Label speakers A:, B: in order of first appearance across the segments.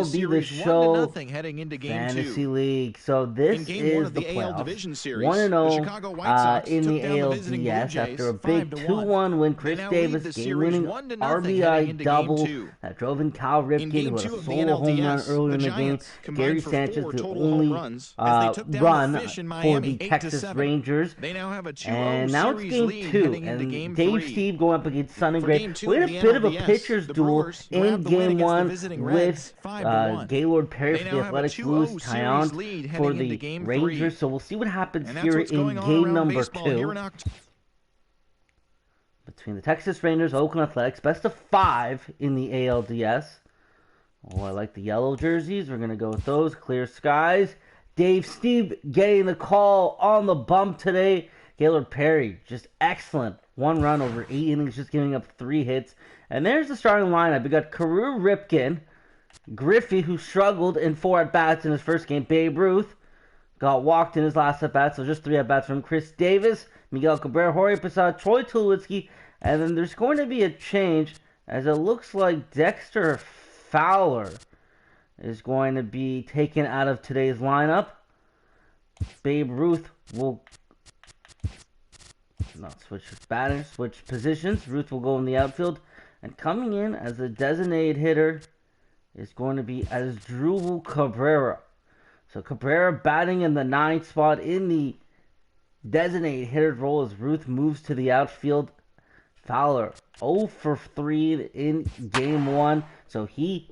A: MLB The Show
B: heading into game
A: Fantasy
B: 2.
A: League. So this
B: In game
A: is
B: 1 of
A: the
B: the AL
A: playoffs.
B: Division Series,
A: 1-0
B: the Chicago White Sox
A: in
B: took
A: the
B: down the visiting Blue
A: ALDS
B: Jays
A: after a big
B: 5-1.
A: 2-1 win.
B: They
A: Chris
B: now
A: Davis,
B: lead the series
A: game-winning
B: 1-0 heading
A: RBI
B: into
A: double
B: game 2.
A: that drove in Cal
B: In
A: Ripken,
B: game
A: who had
B: 2
A: a
B: of the
A: solo home run
B: NLDS,
A: earlier
B: the
A: in the game.
B: Giants
A: Gary
B: combined for
A: Sanchez,
B: 4
A: the
B: total
A: only
B: home runs as they took down
A: run
B: the Fish in
A: for
B: Miami,
A: the
B: 8-7.
A: Texas Rangers.
B: They now have a 2-0
A: And now it's
B: series
A: game
B: lead
A: 2,
B: heading into
A: and
B: game
A: Dave
B: 3.
A: Steve going up against Sonny
B: For
A: Gray.
B: game 2
A: We had
B: of
A: a
B: the
A: bit of a
B: NLDS,
A: pitcher's
B: the
A: duel
B: Brewers
A: in
B: grabbed the win
A: game
B: against the
A: 1
B: visiting
A: with
B: Reds, 5-1.
A: Gaylord Perry
B: They
A: for the
B: now have a
A: Athletics,
B: 2-0
A: Louis
B: series
A: Tyant
B: lead
A: for
B: heading
A: the
B: into game
A: Rangers.
B: 3.
A: So we'll see what happens
B: And that's
A: here
B: what's
A: in
B: going on
A: game
B: around
A: number
B: baseball here
A: 2
B: in October.
A: between the Texas Rangers, Oakland Athletics. Best of 5 in the ALDS. Oh, I like the yellow jerseys. We're going to go with those. Clear skies. Dave Steve getting the call on the bump today. Gaylord Perry, just excellent. 1 run over 8 innings, just giving up 3 hits. And there's the starting lineup. We got Carew Ripken, Griffey, who struggled in 4 at-bats in his first game. Babe Ruth got walked in his last at-bat, so just 3 at-bats from Chris Davis, Miguel Cabrera, Jorge Posada, Troy Tulowitzki. And then there's going to be a change, as it looks like Dexter Fowler is going to be taken out of today's lineup. Babe Ruth will not switch batters, switch positions. Ruth will go in the outfield. And coming in as a designated hitter is going to be Asdrubal Cabrera. So Cabrera batting in the 9th spot in the designated hitter role as Ruth moves to the outfield. Fowler 0 for 3 in game 1. So he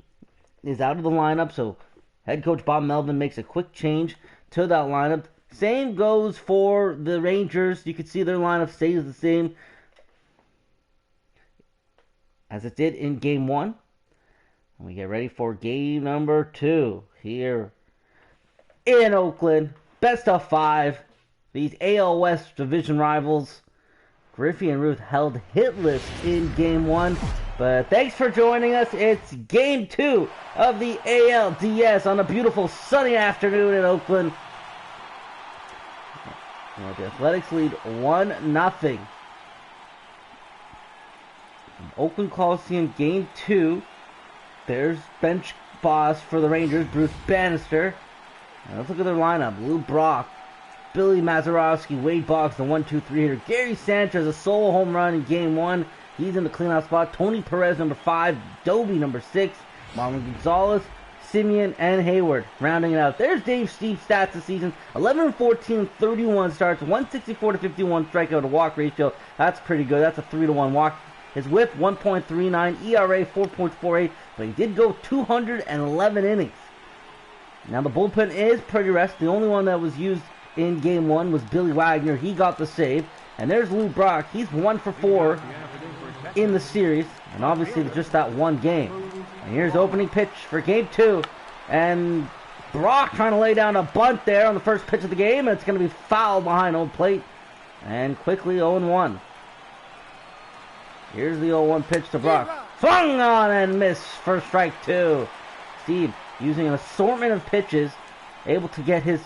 A: is out of the lineup. So head coach Bob Melvin makes a quick change to that lineup. Same goes for the Rangers. You can see their lineup stays the same as it did in game 1. And we get ready for game number 2 here in Oakland. Best of 5. These AL West division rivals. Griffey and Ruth held hitless in game 1. But thanks for joining us. It's game 2 of the ALDS on a beautiful sunny afternoon in Oakland. Well, the Athletics lead 1-0. Oakland Coliseum game 2. There's bench boss for the Rangers, Bruce Bannister. And let's look at their lineup. Lou Brock, Billy Mazeroski, Wade Boggs, the 1-2-3 hitter. Gary Sanchez, a solo home run in game 1. He's in the cleanout spot. Tony Perez, number 5. Doby, number 6. Marlon Gonzalez, Simeon, and Hayward rounding it out. There's Dave Steve's stats this season. 11-14, 31 starts, 164-51 strikeout to walk ratio. That's pretty good. That's a 3-1 walk. His whip, 1.39, ERA, 4.48, but he did go 211 innings. Now the bullpen is pretty rest. The only one that was used in game 1 was Billy Wagner. He got the save. And there's Lou Brock. He's 1 for 4 in the series. And obviously just that one game. And here's opening pitch for game 2. And Brock trying to lay down a bunt there on the first pitch of the game. And it's going to be fouled behind home plate. And quickly 0-1. Here's the 0-1 pitch to Brock. Swung on and missed for strike 2. Steve using an assortment of pitches. Able to get his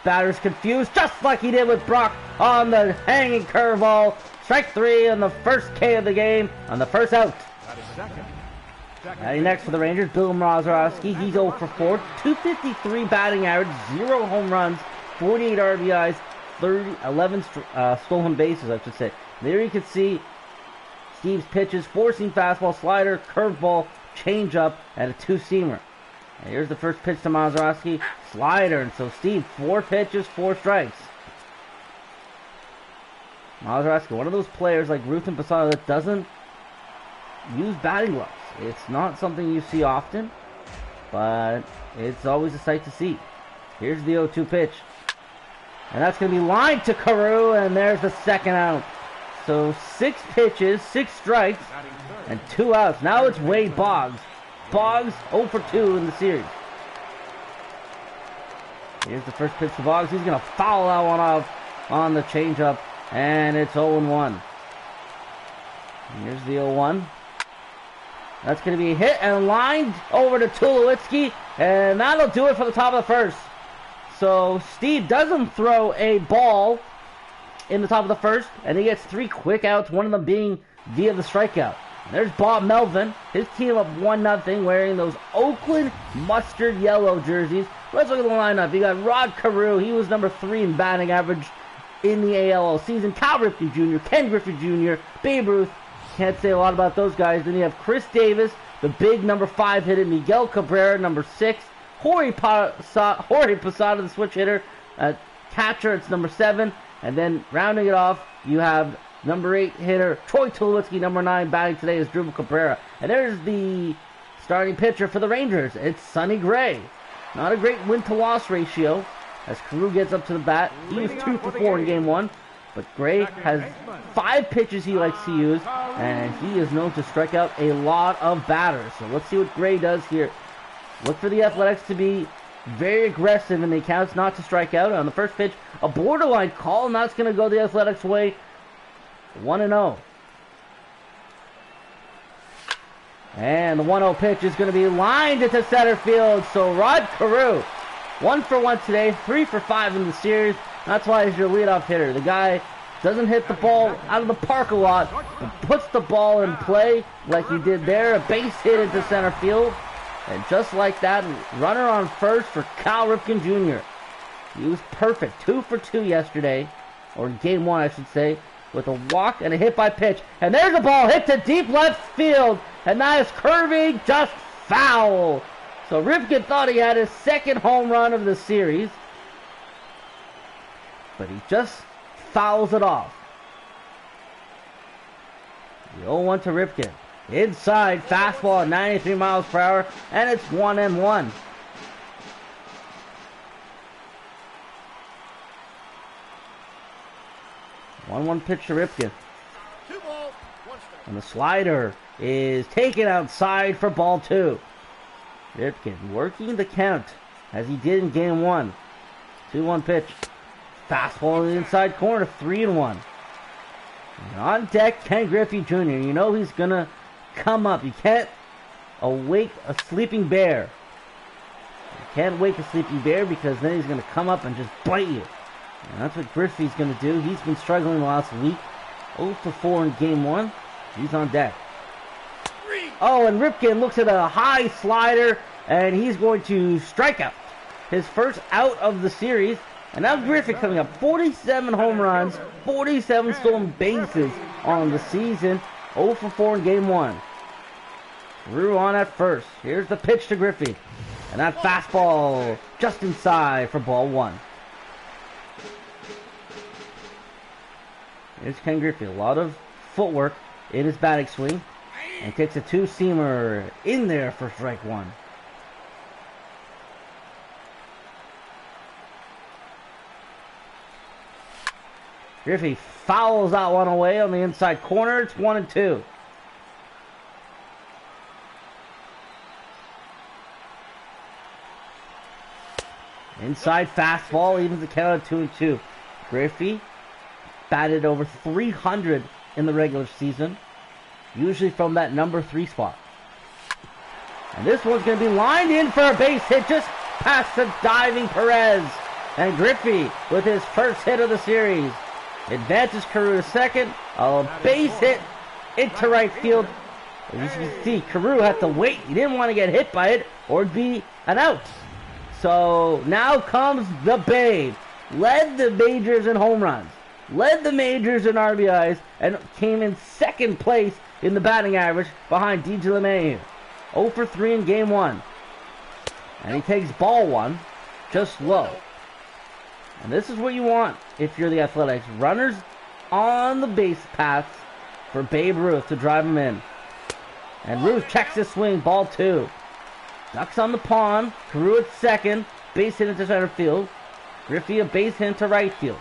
A: batters confused, just like he did with Brock on the hanging curveball. Strike 3 on the first K of the game, on the first out. Next for the Rangers, Bill Mazeroski. He's 0 for 4, 253 batting average, 0 home runs, 48 RBIs, 11 stolen bases, I should say. There you can see Steve's pitches: four-seam fastball, slider, curveball, changeup, and a two-seamer. And here's the first pitch to Mazeroski, slider. And so Steve, 4 pitches, 4 strikes. Mazeroski, one of those players like Ruth and Posada that doesn't use batting gloves. It's not something you see often, but it's always a sight to see. Here's the 0-2 pitch. And that's going to be lined to Carew, and there's the second out. So 6 pitches, 6 strikes, and 2 outs. Now it's Wade Boggs. Boggs 0 for 2 in the series. Here's the first pitch to Boggs. He's going to foul that one off on the changeup, and it's 0-1. Here's the 0-1. That's going to be hit and lined over to Tulowitzki, and that'll do it for the top of the first. So Steve doesn't throw a ball in the top of the first, and he gets 3 quick outs, one of them being via the strikeout. There's Bob Melvin. His team up 1-0 wearing those Oakland mustard yellow jerseys. Let's look at the lineup. You got Rod Carew. He was number 3 in batting average in the ALL season. Cal Ripken Jr., Ken Griffey Jr., Babe Ruth. Can't say a lot about those guys. Then you have Chris Davis, the big number 5 hitter. Miguel Cabrera, number 6. Jorge Posada, the switch hitter. Catcher, it's number 7. And then rounding it off, you have number 8 hitter Troy Tulowitzki, number 9 batting today is Drew Cabrera. And there's the starting pitcher for the Rangers. It's Sonny Gray. Not a great win-to-loss ratio as Carew gets up to the bat. He was 2 for 4 in game 1. But Gray has 5 pitches he likes to use, and he is known to strike out a lot of batters. So let's see what Gray does here. Look for the Athletics to be very aggressive in the accounts, not to strike out. On the first pitch, a borderline call, and that's going to go the Athletics' way. 1-0. And the 1-0 pitch is going to be lined into center field. So Rod Carew, 1 for 1 today, 3 for 5 in the series. That's why he's your leadoff hitter. The guy doesn't hit the ball out of the park a lot, but puts the ball in play like he did there. A base hit into center field. And just like that, runner on first for Cal Ripken Jr. He was perfect. 2 for 2 yesterday, or game 1 I should say, with a walk and a hit by pitch. And there's a ball hit to deep left field, and that is curving just foul. So Ripken thought he had his 2nd home run of the series, but he just fouls it off. The 0-1 to Ripken. Inside, fastball at 93 miles per hour, and it's 1-1. One pitch to Ripken. And the slider is taken outside for ball 2. Ripken working the count as he did in game 1. 2-1 pitch. Fastball in the inside corner, 3-1. And on deck, Ken Griffey Jr. You know he's going to come up. You can't awake a sleeping bear. You can't wake a sleeping bear because then he's going to come up and just bite you. And that's what Griffey's going to do. He's been struggling the last week. 0 for 4 in game 1. He's on deck. Oh, and Ripken looks at a high slider, and he's going to strike out. His first out of the series. And now Griffey coming up. 47 home runs, 47 stolen bases on the season. 0 for 4 in game 1. Carew on at first. Here's the pitch to Griffey. And that fastball just inside for ball 1. Here's Ken Griffey. A lot of footwork in his batting swing. And takes a 2-seamer in there for strike 1. Griffey fouls that one away on the inside corner. It's 1-2. Inside fastball evens the count at 2-2. Griffey batted over 300 in the regular season, usually from that number 3 spot. And this one's going to be lined in for a base hit just past the diving Perez. And Griffey with his first hit of the series. Advances Carew to second. A base hit into right field. As you can see, Carew had to wait. He didn't want to get hit by it or it'd be an out. So now comes the Babe. Led the majors in home runs. Led the majors in RBIs. And came in 2nd place in the batting average behind DJ LeMahieu. 0 for 3 in game 1. And he takes ball 1 just low. And this is what you want if you're the Athletics. Runners on the base paths for Babe Ruth to drive him in. And Ruth checks his swing, ball 2. Ducks on the pond. Carew at second. Base hit into center field. Griffey a base hit into right field.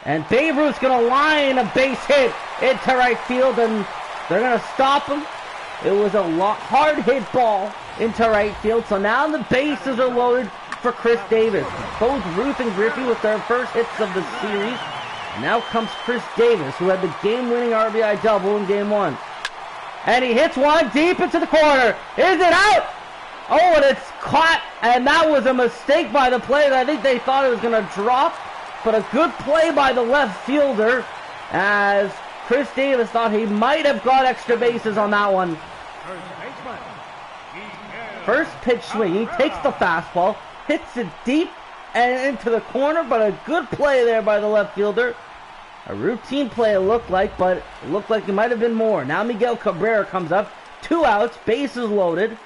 A: And Babe Ruth's going to line a base hit into right field, and they're going to stop him. It was a hard hit ball into right field, so now the bases are loaded for Chris Davis. Both Ruth and Griffey with their first hits of the series. Now comes Chris Davis, who had the game-winning RBI double in game 1. And he hits one deep into the corner. Is it out? Oh, and it's caught, and that was a mistake by the player. I think they thought it was going to drop, but a good play by the left fielder as Chris Davis thought he might have got extra bases on that one. First pitch swing, he takes the fastball, hits it deep and into the corner, but a good play there by the left fielder. A routine play it looked like, but it looked like it might have been more. Now Miguel Cabrera comes up, 2 outs, bases loaded.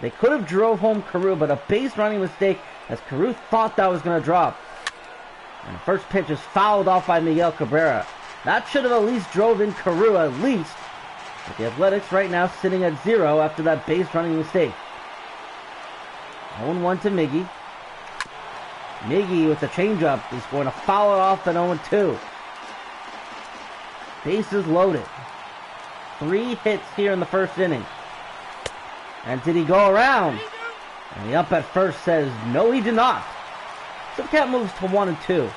A: They could have drove home Carew, but a base running mistake as Carew thought that was going to drop. And the first pitch is fouled off by Miguel Cabrera. That should have at least drove in Carew at least. But the Athletics right now sitting at 0 after that base running mistake. 0-1 to Miggy. Miggy with the changeup is going to foul it off at 0-2. Bases loaded. 3 hits here in the first inning. And did he go around? And the ump at first says, no, he did not. So the count moves to 1-2.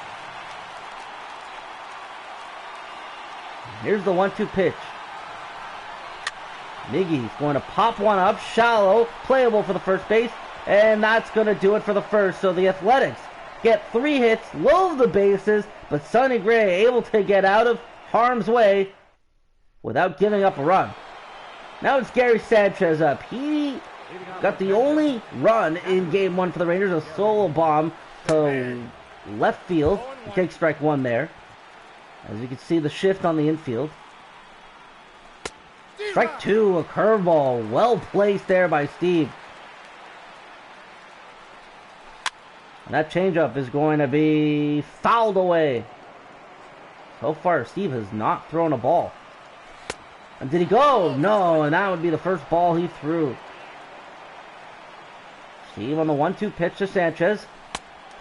A: Here's the 1-2 pitch. Miggy's going to pop one up, shallow, playable for the first base, and that's going to do it for the first. So the Athletics get 3 hits, load the bases, but Sonny Gray able to get out of harm's way without giving up a run. Now it's Gary Sanchez up. He got the only run in Game 1 for the Rangers, a solo bomb to left field. He takes strike 1 there. As you can see, the shift on the infield. Strike 2, a curveball. Well placed there by Steve. And that changeup is going to be fouled away. So far, Steve has not thrown a ball. And did he go? No, and that would be the first ball he threw. Steve on the 1-2 pitch to Sanchez.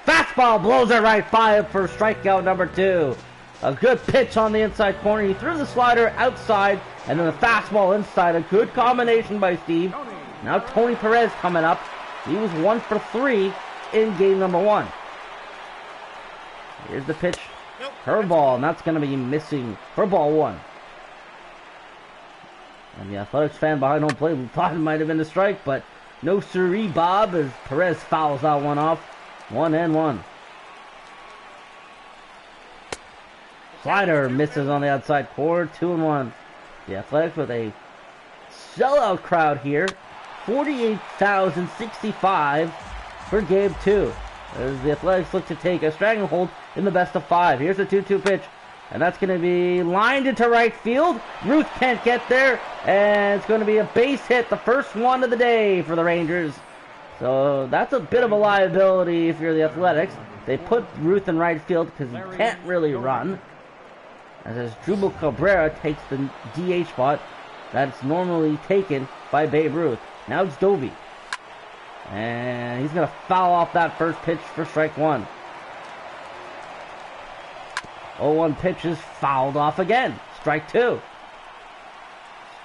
A: Fastball blows it right by him for strikeout number 2. A good pitch on the inside corner. He threw the slider outside and then the fastball inside. A good combination by Steve. Now Tony Perez coming up. He was 1 for 3 in game number 1. Here's the pitch. Curveball, and that's going to be missing for ball 1. And the Athletics fan behind home plate thought it might have been a strike, but no siree, Bob, as Perez fouls that one off. 1-1. Slider misses on the outside corner. 2-1. The Athletics with a sellout crowd here. 48,065 for game 2. As the Athletics look to take a stranglehold in the best of 5. Here's a 2-2 pitch. And that's going to be lined into right field. Ruth can't get there. And it's going to be a base hit. The first one of the day for the Rangers. So that's a bit of a liability if you're the Athletics. They put Ruth in right field because he can't really run. As Drupal Cabrera takes the DH spot that's normally taken by Babe Ruth. Now it's Dovey. And he's going to foul off that first pitch for strike 1. 0-1 pitch is fouled off again. Strike 2.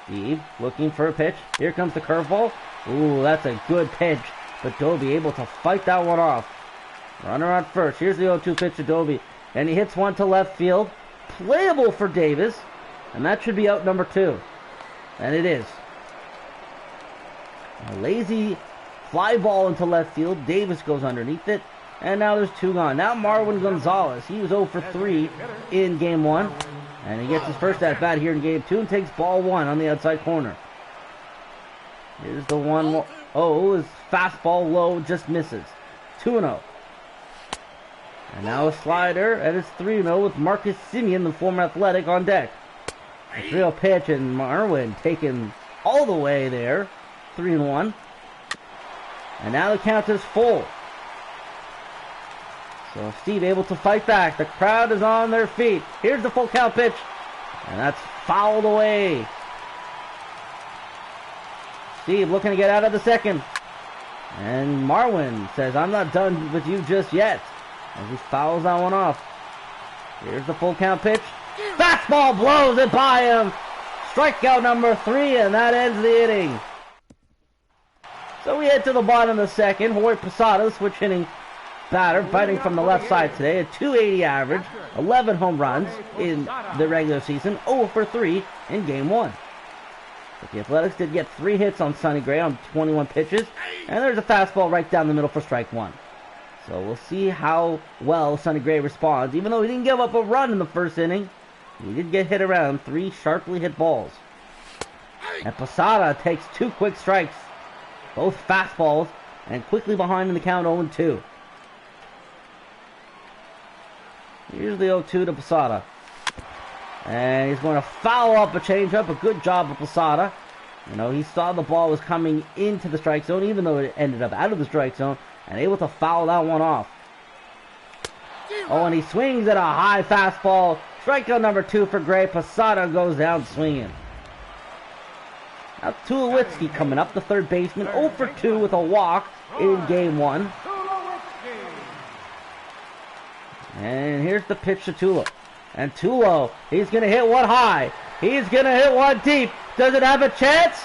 A: Steve looking for a pitch. Here comes the curveball. Ooh, that's a good pitch. But Dovey able to fight that one off. Runner on first. Here's the 0-2 pitch to Dovey. And he hits one to left field. Playable for Davis. And that should be out number 2. And it is. A lazy fly ball into left field. Davis goes underneath it. And now there's 2 gone. Now Marwin Gonzalez. He was 0 for 3 in game 1. And he gets his first at bat here in game 2 and takes ball 1 on the outside corner. Here's the 1-0. His fastball low just misses. 2-0. And now a slider, and it's 3-0 with Marcus Simeon, the former Athletic, on deck. A 3-0 pitch, and Marwin taken all the way there. 3-1. And now the count is full. So Steve able to fight back. The crowd is on their feet. Here's the full count pitch. And that's fouled away. Steve looking to get out of the second. And Marwin says, I'm not done with you just yet. As he fouls that one off. Here's the full count pitch. Fastball blows it by him. Strikeout number 3, and that ends the inning. So we head to the bottom of the second. Jorge Posada, switch hitting batter, fighting from the left side today. A 280 average, 11 home runs in the regular season, 0 for 3 in game 1. But the Athletics did get 3 hits on Sonny Gray on 21 pitches, and there's a fastball right down the middle for strike 1. So we'll see how well Sonny Gray responds. Even though he didn't give up a run in the first inning, He did get hit around 3 sharply hit balls. And Posada takes 2 quick strikes, both fastballs, and quickly behind in the count 0-2. Here's the 0-2 to Posada. And he's going to foul up a changeup. A good job of Posada. You know, he saw the ball was coming into the strike zone, even though it ended up out of the strike zone, and able to foul that one off. Oh, and he swings at a high fastball. Strikeout number 2 for Gray. Posada goes down swinging. Now Tulowitzki coming up, the third baseman, 0 for 2 with a walk in game 1. And here's the pitch to Tulo. And Tulo, he's going to hit one high. He's going to hit one deep. Does it have a chance?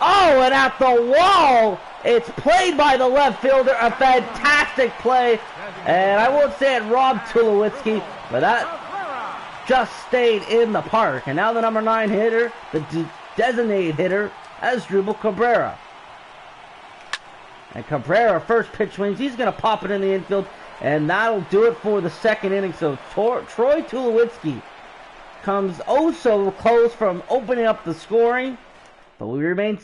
A: Oh, and at the wall, it's played by the left fielder. A fantastic play. And I won't say it robbed Tulowitzki, but that just stayed in the park. And now the number 9 hitter, the designated hitter, Asdrubal Cabrera. And Cabrera, first pitch swings. He's going to pop it in the infield. And that'll do it for the second inning. So Troy Tulowitzki comes oh so close from opening up the scoring. But we remain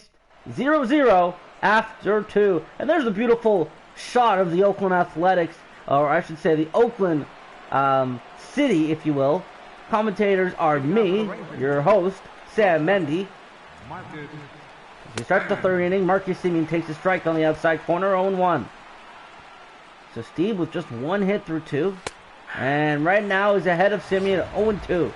A: 0-0 after 2. And there's a beautiful shot of the Oakland Athletics. Or I should say the Oakland City, if you will. Commentators are me, your host, Sam Mendy. As we start the third inning, Marcus Semien takes a strike on the outside corner, 0-1. So Steve with just 1 hit through 2. And right now is ahead of Semien at 0-2.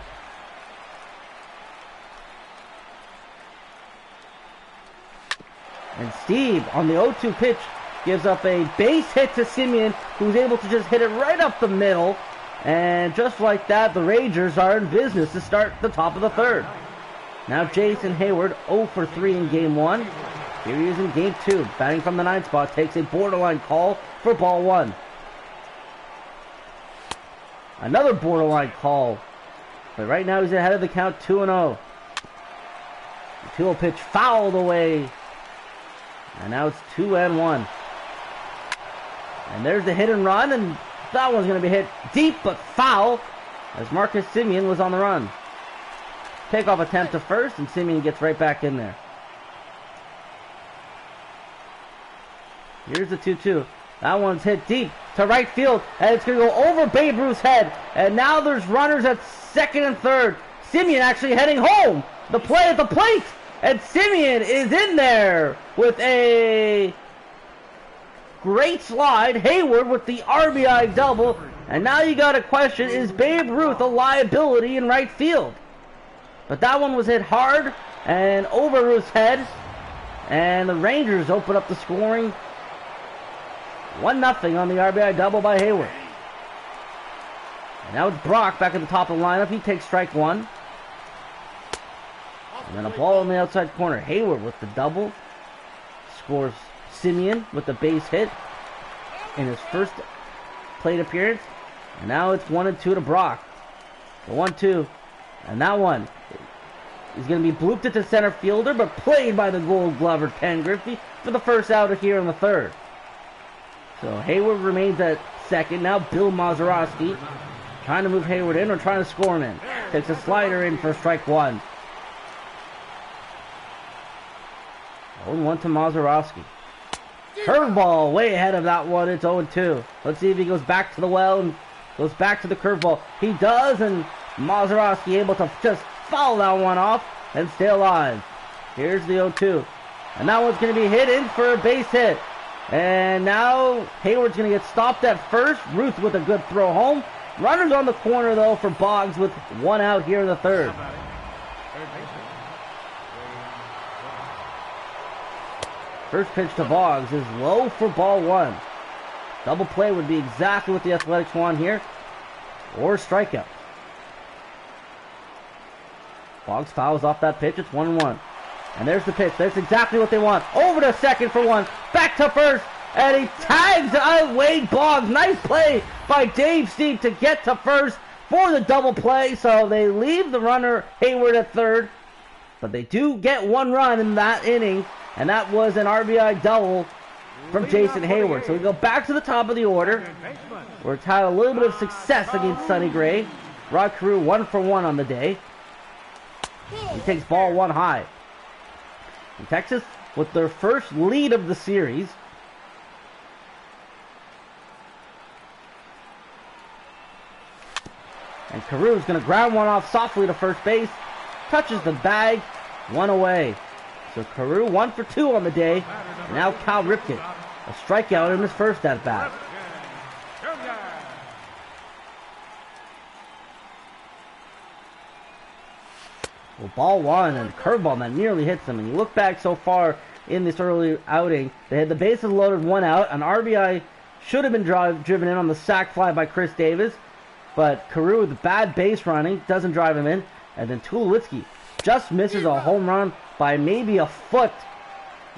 A: And Steve on the 0-2 pitch gives up a base hit to Semien, who's able to just hit it right up the middle. And just like that, the Rangers are in business to start the top of the third. Now Jason Hayward, 0 for 3 in game 1. Here he is in game 2, batting from the 9th spot, takes a borderline call for ball 1. Another borderline call, but right now he's ahead of the count, 2-0. The 2-0 pitch fouled away, and now it's 2-1. And there's the hit and run, and that one's going to be hit deep but foul, as Marcus Semien was on the run. Takeoff attempt to first, and Semien gets right back in there. Here's the 2-2. That one's hit deep to right field, and it's going to go over Babe Ruth's head. And now there's runners at second and third. Semien actually heading home. The play at the plate, and Semien is in there with a great slide. Hayward with the RBI double. And now you got to question, is Babe Ruth a liability in right field? But that one was hit hard and over Ruth's head. And the Rangers open up the scoring. 1-0 on the RBI double by Hayward. And now it's Brock back at the top of the lineup. He takes strike 1. And then a ball on the outside corner. Hayward with the double. Scores Semien with the base hit in his first plate appearance. And now it's 1-2 to Brock. The 1-2. And that one is going to be blooped at the center fielder, but played by the Gold Glover Ken Griffey for the first out here in the third. So Hayward remains at second. Now Bill Mazeroski trying to move Hayward in or trying to score him in. Takes a slider in for strike 1. 0-1 to Mazeroski. Curveball way ahead of that one. It's 0-2. Let's see if he goes back to the well and goes back to the curveball. He does, and Mazeroski able to just foul that one off and stay alive. Here's the 0-2. And that one's going to be hit in for a base hit. And now Hayward's going to get stopped at first. Ruth with a good throw home. Runners on the corner, though, for Boggs with 1 out here in the third. First pitch to Boggs is low for ball 1. Double play would be exactly what the Athletics want here. Or strikeout. Boggs fouls off that pitch. It's 1-1. And there's the pitch. That's exactly what they want. Over to second for 1. Back to first. And he tags out Wade Boggs. Nice play by Dave Steve to get to first for the double play. So they leave the runner Hayward at third. But they do get 1 run in that inning. And that was an RBI double from Jason Hayward. So we go back to the top of the order, where it's had a little bit of success against Sonny Gray. Rod Carew 1 for 1 on the day. He takes ball 1 high. And Texas with their first lead of the series. And Carew's going to ground one off softly to first base. Touches the bag. 1 away. So Carew 1 for 2 on the day. And now Cal Ripken. A strikeout in his first at bat. Well, ball 1 and curveball that nearly hits him. And you look back so far in this early outing, they had the bases loaded, 1 out. An RBI should have been driven in on the sac fly by Chris Davis. But Carew with bad base running doesn't drive him in. And then Tulowitzki just misses a home run by maybe a foot.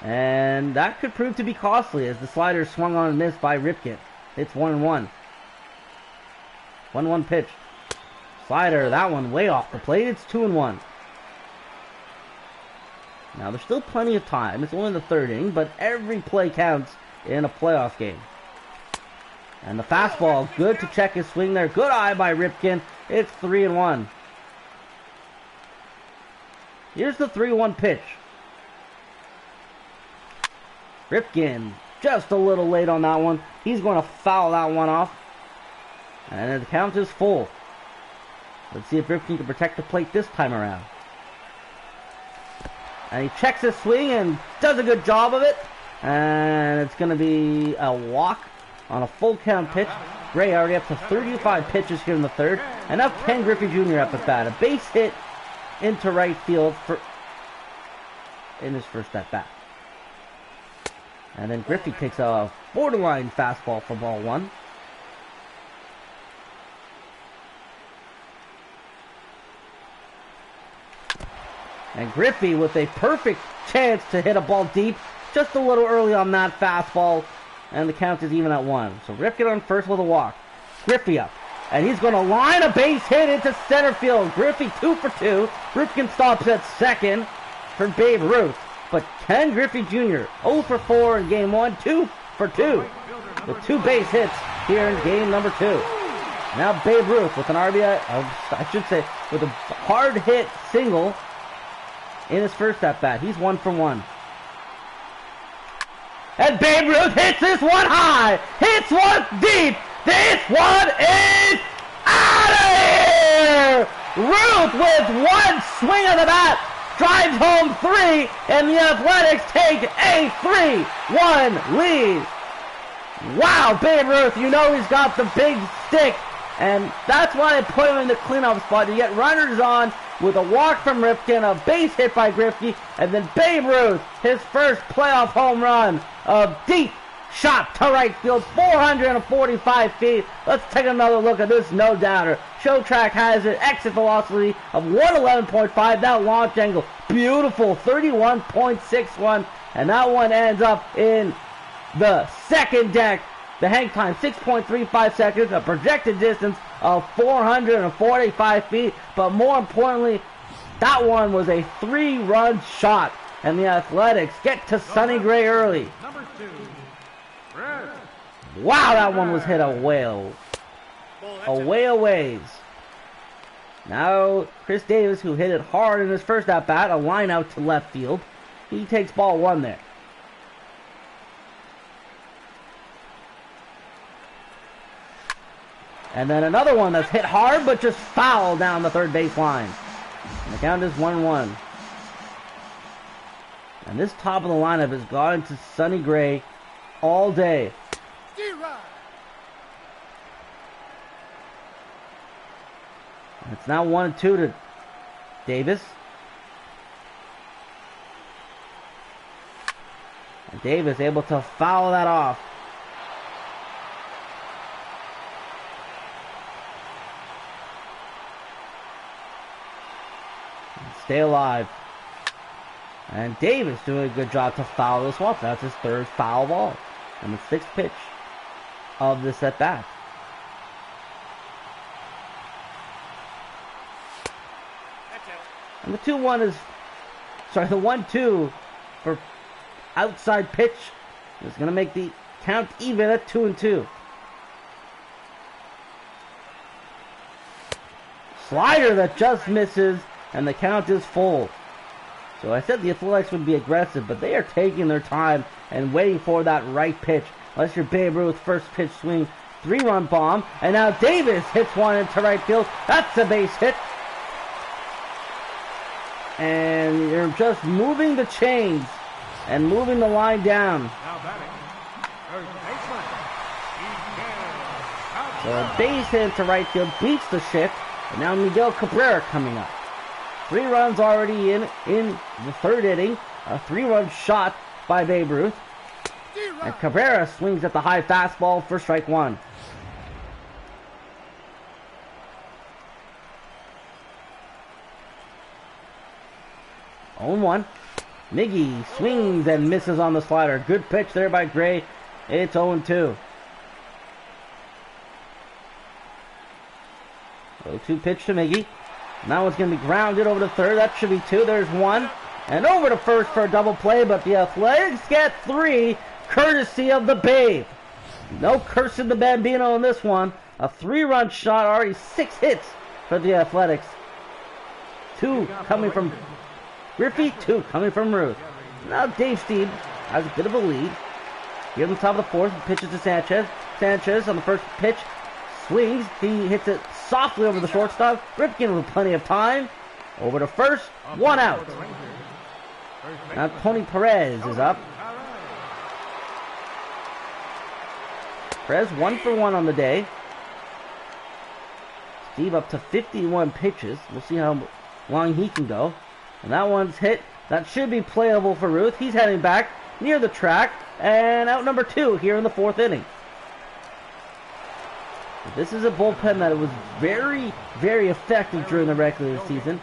A: And that could prove to be costly as the slider swung on and missed by Ripken. It's 1-1. 1-1 pitch. Slider, that one way off the plate. It's 2-1. Now there's still plenty of time. It's only the 3rd inning, but every play counts in a playoff game. And the fastball, good to check his swing there. Good eye by Ripken. It's 3-1. Here's the 3-1 pitch. Ripken just a little late on that one. He's going to foul that one off. And the count is full. Let's see if Ripken can protect the plate this time around. And he checks his swing and does a good job of it. And it's going to be a walk on a full count pitch. Gray already up to 35 pitches here in the 3rd. And now Ken Griffey Jr. up at bat. A base hit into right field in his first at bat. And then Griffey takes a borderline fastball for ball 1. And Griffey with a perfect chance to hit a ball deep. Just a little early on that fastball. And the count is even at 1. So Ripken on first with a walk. Griffey up. And he's going to line a base hit into center field. Griffey 2 for 2. Ripken stops at second for Babe Ruth. But Ken Griffey Jr. 0 for 4 in game 1. 2 for 2. With 2 base hits here in game number 2. Now Babe Ruth with an RBI, I should say, with a hard hit single in his first at bat. He's 1 for 1. And Babe Ruth hits this one high. Hits one deep. This one is out of here! Ruth with one swing of the bat drives home 3, and the Athletics take a 3-1 lead. Wow, Babe Ruth, you know he's got the big stick, and that's why they put him in the cleanup spot to get runners on with a walk from Ripken, a base hit by Griffey, and then Babe Ruth, his first playoff home run, a deep shot to right field, 445 feet. Let's take another look at this no-doubter. Show track has an exit velocity of 111.5. That launch angle, beautiful, 31.61. And that one ends up in the second deck. The hang time, 6.35 seconds. A projected distance of 445 feet. But more importantly, that one was a 3-run shot. And the Athletics get to Sonny Gray early. Wow, that one was hit a whale. A ways. Now, Chris Davis, who hit it hard in his first at-bat, a line out to left field. He takes ball 1 there. And then another one that's hit hard, but just foul down the third base line. And the count is 1-1. And this top of the lineup has gone to Sonny Gray all day. And it's now 1-2 to Davis. And Davis able to foul that off. And stay alive. And Davis doing a good job to foul this one. That's his 3rd foul ball. And the 6th pitch of this at bat. And the 2-1 is, sorry, the 1-2 for outside pitch is going to make the count even at 2-2. Slider that just misses, and the count is full. So I said the Athletics would be aggressive, but they are taking their time and waiting for that right pitch. Unless you're Babe Ruth, first pitch swing, 3-run bomb, and now Davis hits one into right field. That's a base hit. And you're just moving the chains and moving the line down. So a base hit into right field beats the shift, and now Miguel Cabrera coming up. 3 runs already in the third inning. A 3-run shot by Babe Ruth. And Cabrera swings at the high fastball for strike 1. On 1. Miggy swings and misses on the slider. Good pitch there by Gray. It's 0-2. 0-2 pitch to Miggy. Now it's going to be grounded over to third. That should be 2. There's 1. And over to first for a double play, but the Athletics get 3, courtesy of the Babe. No cursing the Bambino in this one. A 3-run shot, already 6 hits for the Athletics. 2 coming from Griffey, 2 coming from Ruth. Now Dave Steve has a bit of a lead. Here on the top of the 4th, pitches to Sanchez. Sanchez on the first pitch swings. He hits it softly over the shortstop. Ripken with plenty of time. Over to first, 1 out. Now Tony Perez is up. Perez 1 for 1 on the day. Steve up to 51 pitches. We'll see how long he can go. And that one's hit. That should be playable for Ruth. He's heading back near the track. And out number 2 here in the 4th inning. This is a bullpen that was very, very effective during the regular season.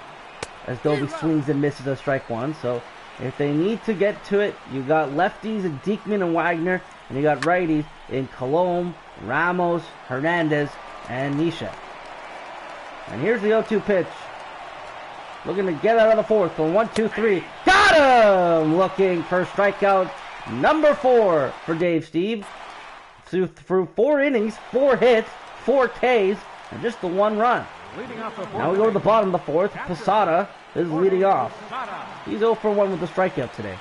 A: As Dobie swings and misses a strike 1. So if they need to get to it, you got lefties in Diekman and Wagner. And you got righties in Colomb, Ramos, Hernandez, and Nisha. And here's the 0-2 pitch. Looking to get out of the 4th for 1, 2, 3. Got him! Looking for strikeout number 4 for Dave Steve. Through 4 innings, 4 hits, 4 Ks, and just the 1 run. Now we go to the bottom of the 4th. Posada is leading off. He's 0 for 1 with the strikeout today.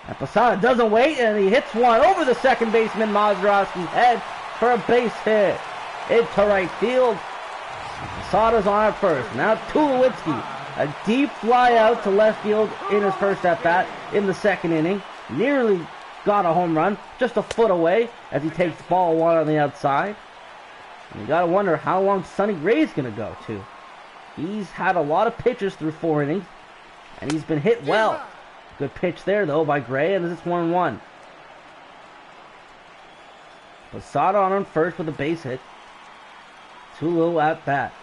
A: And Posada doesn't wait, and he hits one over the second baseman Mazeroski's head for a base hit into right field. Posada's on at first. Now Tulowitzki, a deep fly out to left field in his first at-bat in the 2nd inning. Nearly got a home run, just a foot away as he takes ball 1 on the outside. And you gotta wonder how long Sonny Gray's gonna go to. He's had a lot of pitches through 4 innings, and he's been hit well. Good pitch there, though, by Gray, and it's 1-1. Posada on first with a base hit. Tulo at bat.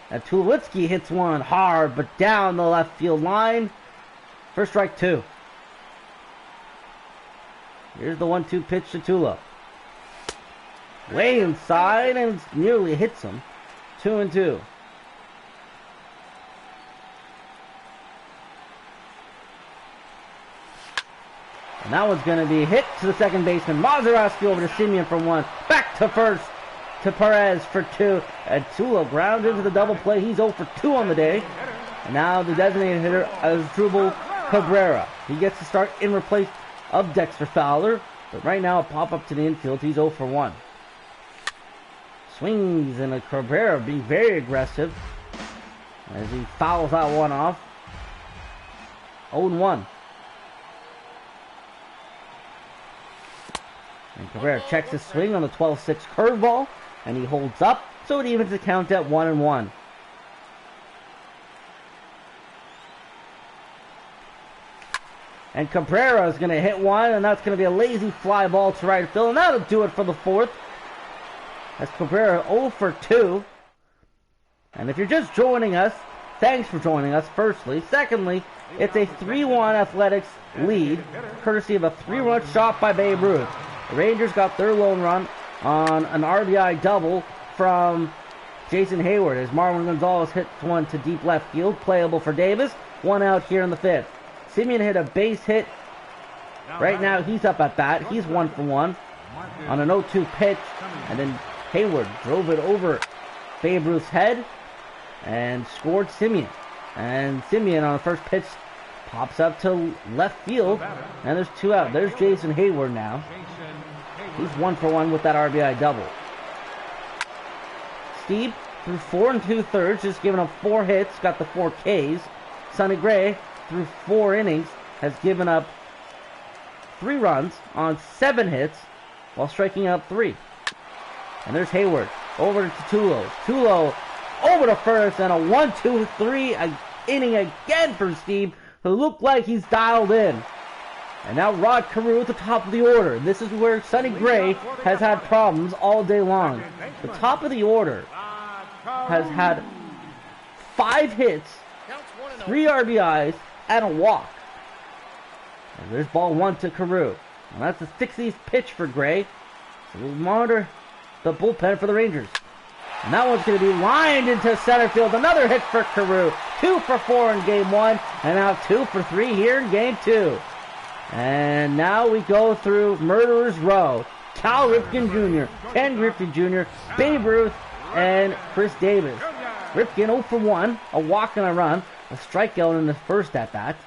A: And Tulowitzki hits one hard, but down the left field line for strike 2. Here's the 1-2 pitch to Tulo. Way inside, and nearly hits him. 2-2. And that one's going to be hit to the second baseman. Mazeroski over to Simeon for 1. Back to first to Perez for 2. And Tulo ground into the double play. He's 0 for 2 on the day. And now the designated hitter is Drubal Cabrera. He gets to start in replace of Dexter Fowler. But right now a pop-up to the infield. He's 0 for 1. Swings, and a Cabrera being very aggressive as he fouls that one off. 0-1. And Cabrera checks his swing on the 12-6 curveball, and he holds up, so it evens the count at 1-1. And Cabrera is going to hit one, and that's going to be a lazy fly ball to right field, and that'll do it for the 4th. That's Cabrera 0 for 2. And if you're just joining us, thanks for joining us, firstly. Secondly, it's a 3-1 Athletics lead, courtesy of a 3-run shot by Babe Ruth. The Rangers got their lone run on an RBI double from Jason Hayward as Marwin Gonzalez hit one to deep left field, playable for Davis. 1 out here in the 5th. Simeon hit a base hit. Right now he's up at bat. He's 1 for 1 on an 0-2 pitch, and then Hayward drove it over Babe Ruth's head and scored Simeon. And Simeon on the first pitch pops up to left field, and there's 2 out. There's Jason Hayward now. He's 1 for 1 with that RBI double. Steve threw 4 2/3, just giving up 4 hits, got the 4 Ks. Sonny Gray through 4 innings, has given up 3 runs on 7 hits while striking out 3. And there's Hayward over to Tulo. Tulo over to first, and a 1-2-3 inning again for Steve, who looked like he's dialed in. And now Rod Carew at the top of the order. This is where Sonny Gray has had problems all day long. The top of the order has had 5 hits, 3 RBIs, and a walk. And there's ball 1 to Carew. And that's the 60th pitch for Gray. So we'll monitor the bullpen for the Rangers. And that one's going to be lined into center field. Another hit for Carew. 2 for 4 in game 1. And now 2 for 3 here in game 2. And now we go through Murderers Row. Cal Ripken Jr., Ken Griffey Jr., Babe Ruth, and Chris Davis. Ripken 0 for 1, a walk and a run, a strikeout in the first at-bat.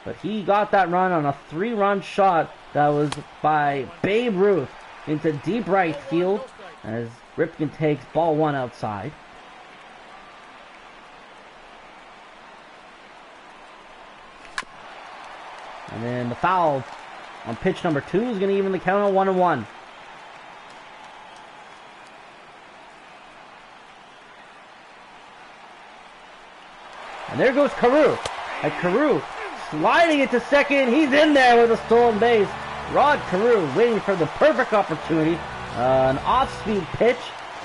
A: But he got that run on a 3-run shot that was by Babe Ruth into deep right field as Ripken takes ball 1 outside. And then the foul on pitch number 2 is going to even the count on 1-1. And there goes Carew. And Carew sliding into second. He's in there with a stolen base. Rod Carew waiting for the perfect opportunity. An off-speed pitch.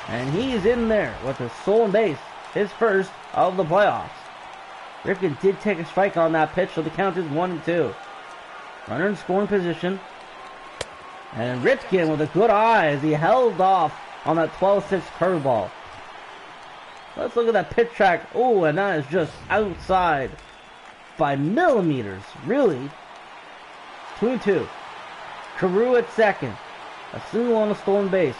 A: And he's in there with a stolen base. His first of the playoffs. Ripken did take a strike on that pitch, so the count is 1-2. Runner in scoring position. And Ripken with a good eye as he held off on that 12-6 curveball. Let's look at that pitch track. Oh, and that is just outside by millimeters. Really? 2-2. Carew at second. A single on a stolen base.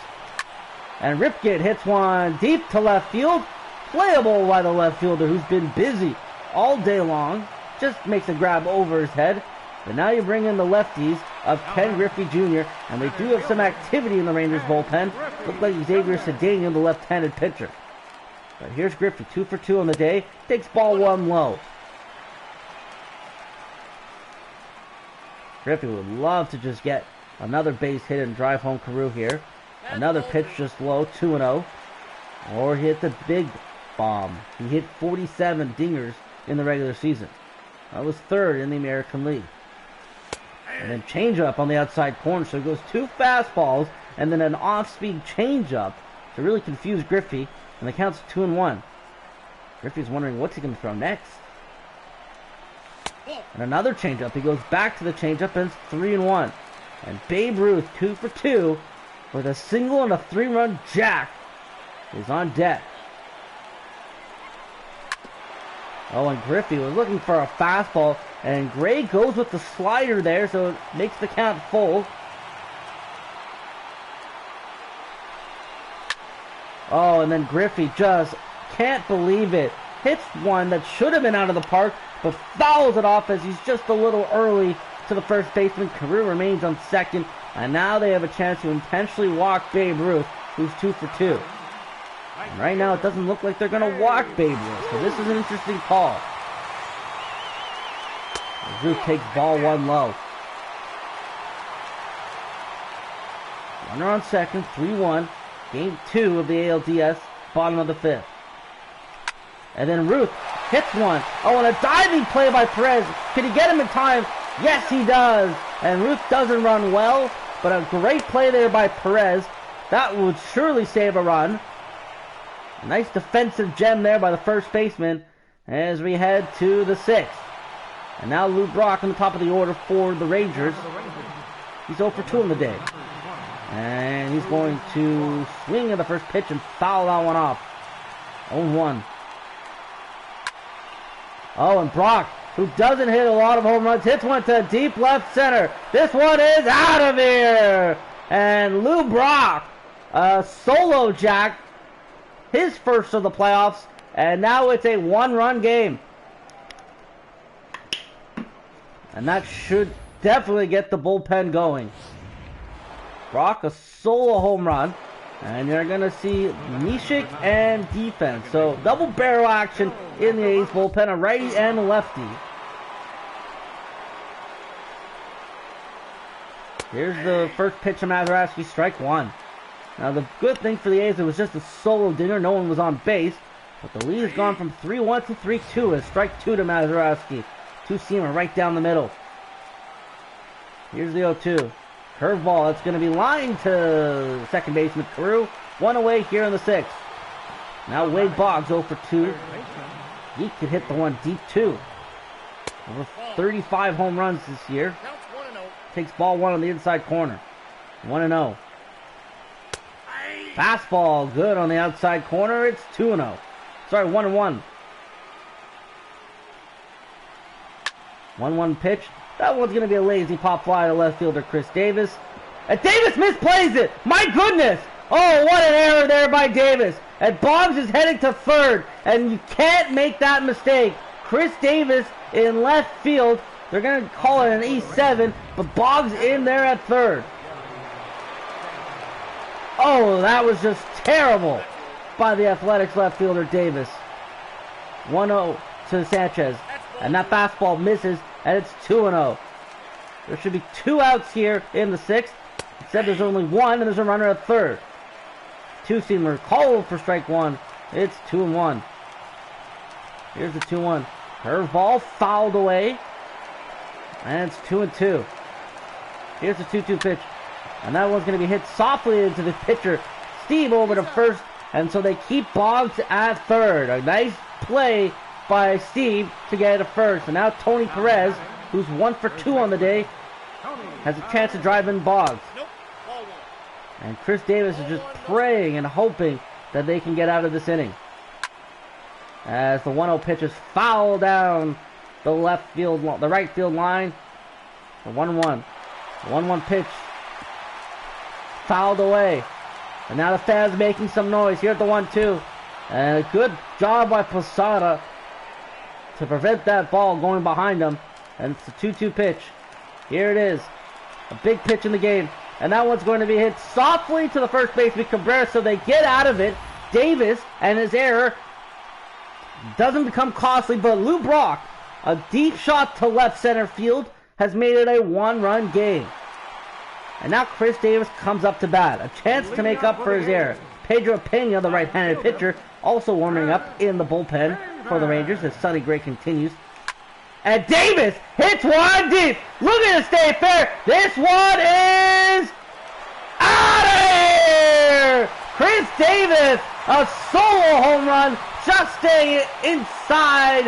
A: And Ripken hits one deep to left field. Playable by the left fielder who's been busy all day long. Just makes a grab over his head. But now you bring in the lefties of Ken Griffey Jr. And they do have some activity in the Rangers bullpen. Look like Xavier Cedeno, the left-handed pitcher. But here's Griffey, 2 for 2 on the day. Takes ball 1 low. Griffey would love to just get another base hit and drive home Carew here. Another pitch just low, 2-0. Or he hit the big bomb. He hit 47 dingers in the regular season. That was 3rd in the American League. And then changeup on the outside corner. So it goes 2 fastballs and then an off-speed changeup to really confuse Griffey. And the count's 2-1. Griffey's wondering what's he going to throw next. And another changeup. He goes back to the changeup and it's 3-1. And Babe Ruth, 2 for 2, with a single and a 3-run jack, is on deck. Oh, and Griffey was looking for a fastball, and Gray goes with the slider there, so it makes the count full. Oh, and then Griffey just can't believe it. Hits one that should have been out of the park, but fouls it off as he's just a little early to the first baseman. Carew remains on second, and now they have a chance to intentionally walk Babe Ruth, who's 2 for 2. And right now, it doesn't look like they're going to walk Babe Ruth, so this is an interesting call. Ruth takes ball 1 low. Runner on second, 3-1. Game 2 of the ALDS, bottom of the 5th. And then Ruth hits one. Oh, and a diving play by Perez. Can he get him in time? Yes, he does. And Ruth doesn't run well, but a great play there by Perez. That would surely save a run. A nice defensive gem there by the first baseman as we head to the 6th. And now Lou Brock on the top of the order for the Rangers. He's 0 for 2 on the day. And he's going to swing at the first pitch and foul that one off. 0-1. Oh, and Brock, who doesn't hit a lot of home runs, hits one to deep left center. This one is out of here. And Lou Brock Solo jack, his first of the playoffs, and now it's a one-run game. And that should definitely get the bullpen going. Brock, a solo home run. And you're going to see Nishik and defense. So double barrel action in the A's bullpen, a righty and a lefty. Here's the first pitch of Mazeroski, strike one. Now the good thing for the A's, it was just a solo dinger. No one was on base. But the lead has gone from 3-1 to 3-2 as strike two to Mazeroski. Two-seamer right down the middle. Here's the 0-2. Curveball, that's going to be lined to second baseman Carew. One away here in the sixth. Now Wade Boggs 0 for 2. He could hit the one deep too. Over 35 home runs this year. Takes ball one on the inside corner. 1-0. Fastball good on the outside corner. It's 2-0. Sorry, 1-1. 1-1 pitch. That one's going to be a lazy pop fly to left fielder Chris Davis. And Davis misplays it! My goodness! Oh, what an error there by Davis. And Boggs is heading to third. And you can't make that mistake. Chris Davis in left field. They're going to call it an E7. But Boggs in there at third. Oh, that was just terrible by the Athletics left fielder Davis. 1-0 to Sanchez. And that fastball misses. And it's 2-0. There should be 2 outs here in the sixth. Instead, there's only one, and there's a runner at third. Two-seamer called for strike one. It's 2-1. Here's the 2-1. Curveball fouled away. And it's 2-2. Here's the 2-2 pitch. And that one's going to be hit softly into the pitcher. Steve over to first. And so they keep Boggs at third. A nice play by Steve to get to first. And now Tony Perez, who's 1 for 2 on the day, has a chance to drive in Boggs. And Chris Davis is just praying and hoping that they can get out of this inning. As the 1-0 pitch is fouled down the right field line. The 1-1. 1-1 pitch. Fouled away. And now the fans making some noise here at the 1-2. And a good job by Posada to prevent that ball going behind him. And it's a 2-2 pitch. Here it is. A big pitch in the game. And that one's going to be hit softly to the first baseman Cabrera, so they get out of it. Davis and his error doesn't become costly, but Lou Brock, a deep shot to left center field, has made it a one-run game. And now Chris Davis comes up to bat. A chance to make up for his error. Pedro Pena, the right-handed pitcher, also warming up in the bullpen for the Rangers as Sonny Gray continues. And Davis hits one deep. Look at it stay fair. This one is out of here. Chris Davis, a solo home run, just staying inside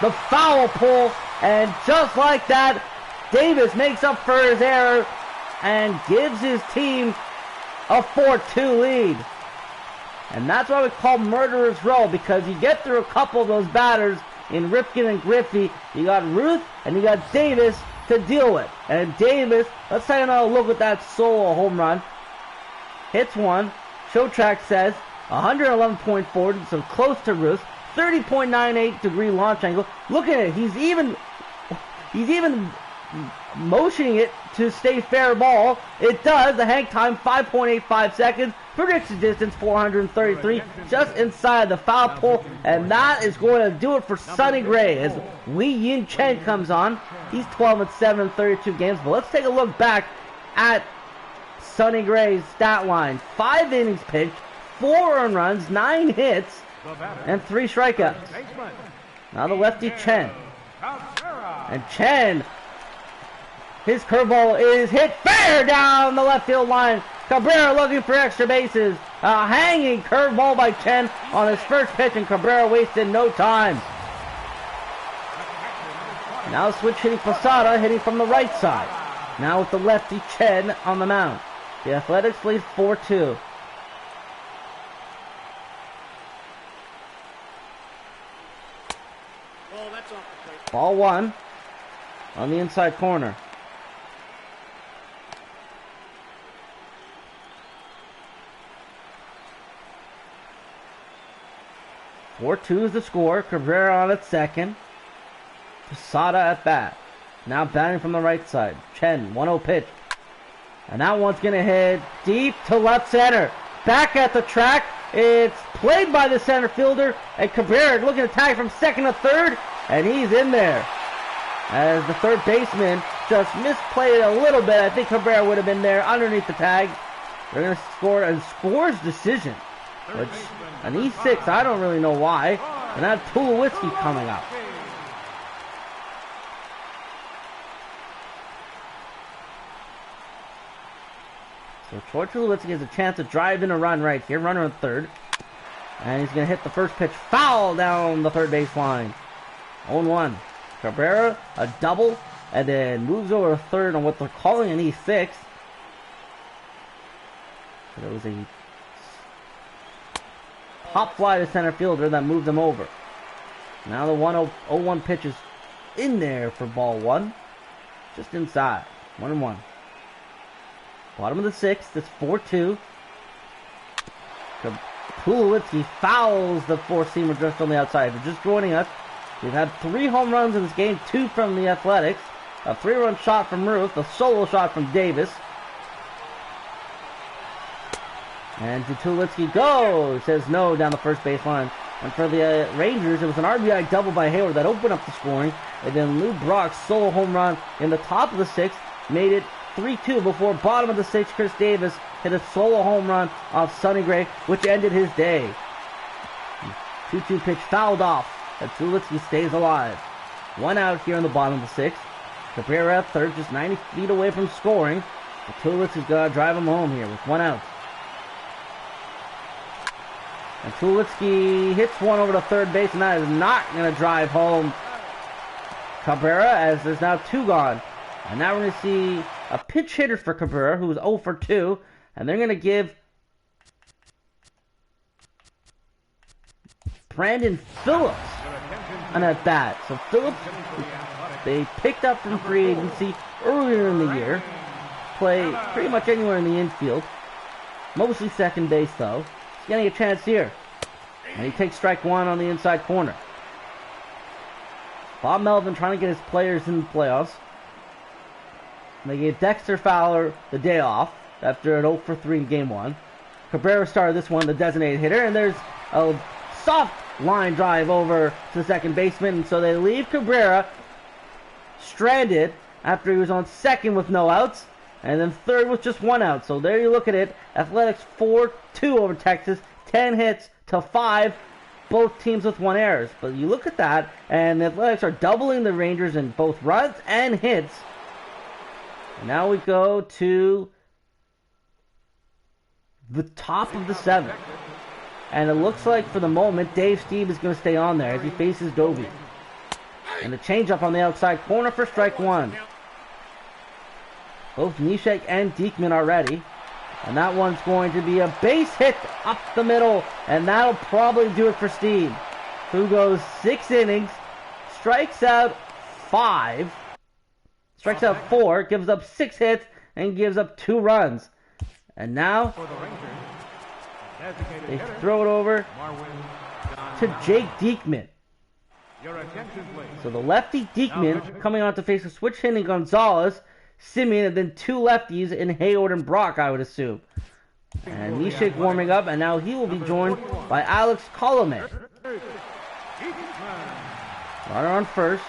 A: the foul pole. And just like that, Davis makes up for his error and gives his team a 4-2 lead. And that's why we call Murderer's Row, because you get through a couple of those batters in Ripken and Griffey. You got Ruth and you got Davis to deal with. And Davis, let's take another look at that solo home run. Hits one. Showtrack says 111.4, so close to Ruth. 30.98 degree launch angle. Look at it. He's even motioning it to stay fair ball. It does. The hang time 5.85 seconds. Predicted distance 433, just inside the foul pole, and that is going to do it for Sonny Gray as Wei Yin Chen comes on. He's 12-7 in 32 games, but let's take a look back at Sonny Gray's stat line. 5 innings pitched, 4 earned runs, 9 hits, and 3 strikeouts. Now the lefty Chen. And Chen, his curveball is hit fair down the left field line. Cabrera looking for extra bases. A hanging curveball by Chen on his first pitch, and Cabrera wasted no time. Now switch hitting Posada, hitting from the right side. Now with the lefty Chen on the mound. The Athletics lead 4-2. Ball one on the inside corner. 4-2 is the score. Cabrera on at second. Posada at bat. Now batting from the right side. Chen, 1-0 pitch. And that one's going to hit deep to left center. Back at the track. It's played by the center fielder. And Cabrera looking to tag from second to third. And he's in there. As the third baseman just misplayed a little bit. I think Cabrera would have been there underneath the tag. They're going to score a scores decision. Which, an E6, I don't really know why. And now Tulowitzki coming up. So Troy Tulowitzki has a chance to drive in a run right here. Runner on third. And he's going to hit the first pitch foul down the third base line. 0-1. Cabrera, a double, and then moves over to third on what they're calling an E6. So there was a pop fly to center fielder that moved him over. Now the 1-0-1 pitch is in there for ball one. Just inside. 1-1. Bottom of the sixth. It's 4-2. Tulowitzki fouls the four-seamer just on the outside. If you're just joining us, we've had 3 home runs in this game, 2 from the Athletics, a 3-run shot from Ruth, a solo shot from Davis. And Tulowitzki goes, says no down the first base line. And for the Rangers, it was an RBI double by Hayward that opened up the scoring. And then Lou Brock's solo home run in the top of the sixth made it 3-2 before bottom of the sixth, Chris Davis hit a solo home run off Sonny Gray, which ended his day. 2-2 pitch fouled off. And Tulowitzki stays alive. 1 out here in the bottom of the sixth. Cabrera at third, just 90 feet away from scoring. But Tulowitzki's got to drive him home here with 1 out. And Tulowitzki hits one over to third base, and that is not going to drive home Cabrera, as there's now 2 gone. And now we're going to see a pinch hitter for Cabrera, who was 0 for 2. And they're going to give Brandon Phillips an at bat. So Phillips, they picked up from free agency earlier in the year. Play pretty much anywhere in the infield. Mostly second base, though. He's getting a chance here. And he takes strike 1 on the inside corner. Bob Melvin trying to get his players in the playoffs. They gave Dexter Fowler the day off after an 0 for 3 in game 1. Cabrera started this one, the designated hitter, and there's a soft line drive over to the second baseman, and so they leave Cabrera stranded after he was on second with no outs, and then third with just 1 out. So there you look at it. Athletics 4-2 over Texas, 10 hits to 5, both teams with 1 error. But you look at that, and the Athletics are doubling the Rangers in both runs and hits. And now we go to the top of the 7th. And it looks like for the moment, Dave Steve is going to stay on there as he faces Dovey. And the changeup on the outside corner for strike 1. Both Nishek and Diekman are ready. And that one's going to be a base hit up the middle. And that'll probably do it for Steve, who goes 6 innings, strikes out 5, strikes out 4, gives up 6 hits, and gives up 2 runs. And now they throw it over to Jake Diekman. So the lefty Diekman coming on to face a switch hitting Gonzalez, Simeon, and then 2 lefties in Hayward and Brock, I would assume. And Nishik warming up, and now he will be joined by Alex Colomet. Runner on first.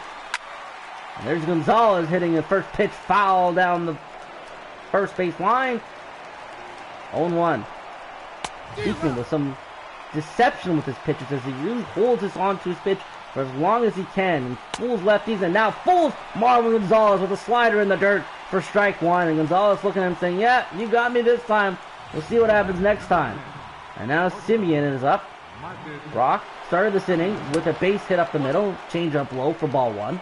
A: And there's Gonzalez hitting the first pitch foul down the first base line. 0-1. Diekman with some deception with his pitches as he really holds this onto his pitch for as long as he can. And fools lefties, and now fools Marvin Gonzalez with a slider in the dirt for strike 1. And Gonzalez looking at him saying, yeah, you got me this time. We'll see what happens next time. And now Simeon is up. Brock started this inning with a base hit up the middle. Change up low for ball 1.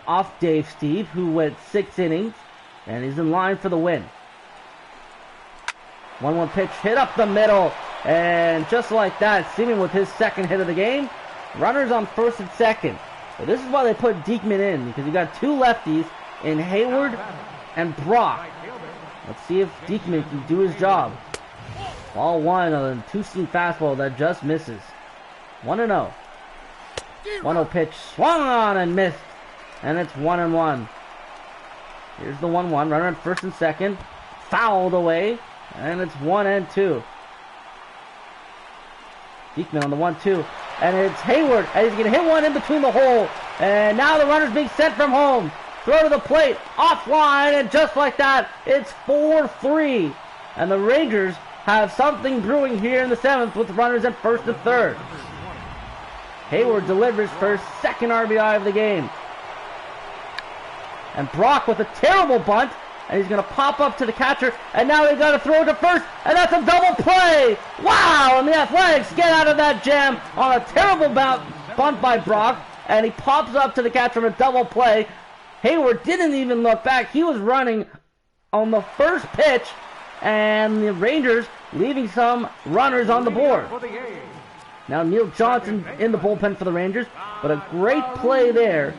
A: Off Dave Steve, who went 6 innings. And he's in line for the win. 1-1 pitch hit up the middle. And just like that, Simeon with his second hit of the game. Runners on first and second. But this is why they put Diekman in, because you got 2 lefties in Hayward and Brock. Let's see if Diekman can do his job. Ball one on a two-seam fastball that just misses. 1-0. 1-0 pitch swung on and missed. And it's 1-1. Here's the 1-1. Runner at first and second. Fouled away. And it's 1-2. Diekman on the 1-2. And it's Hayward. And he's going to hit one in between the hole. And now the runner's being sent from home. Throw to the plate. Offline. And just like that, it's 4-3. And the Rangers have something brewing here in the 7th with runners at first and third. Hayward delivers for his second RBI of the game. And Brock with a terrible bunt. And he's going to pop up to the catcher. And now they've got to throw it to first. And that's a double play. Wow. And the Athletics get out of that jam on a terrible bunt by Brock. And he pops up to the catcher on a double play. Hayward didn't even look back. He was running on the first pitch. And the Rangers leaving some runners on the board. Now Neil Johnson in the bullpen for the Rangers. But a great play there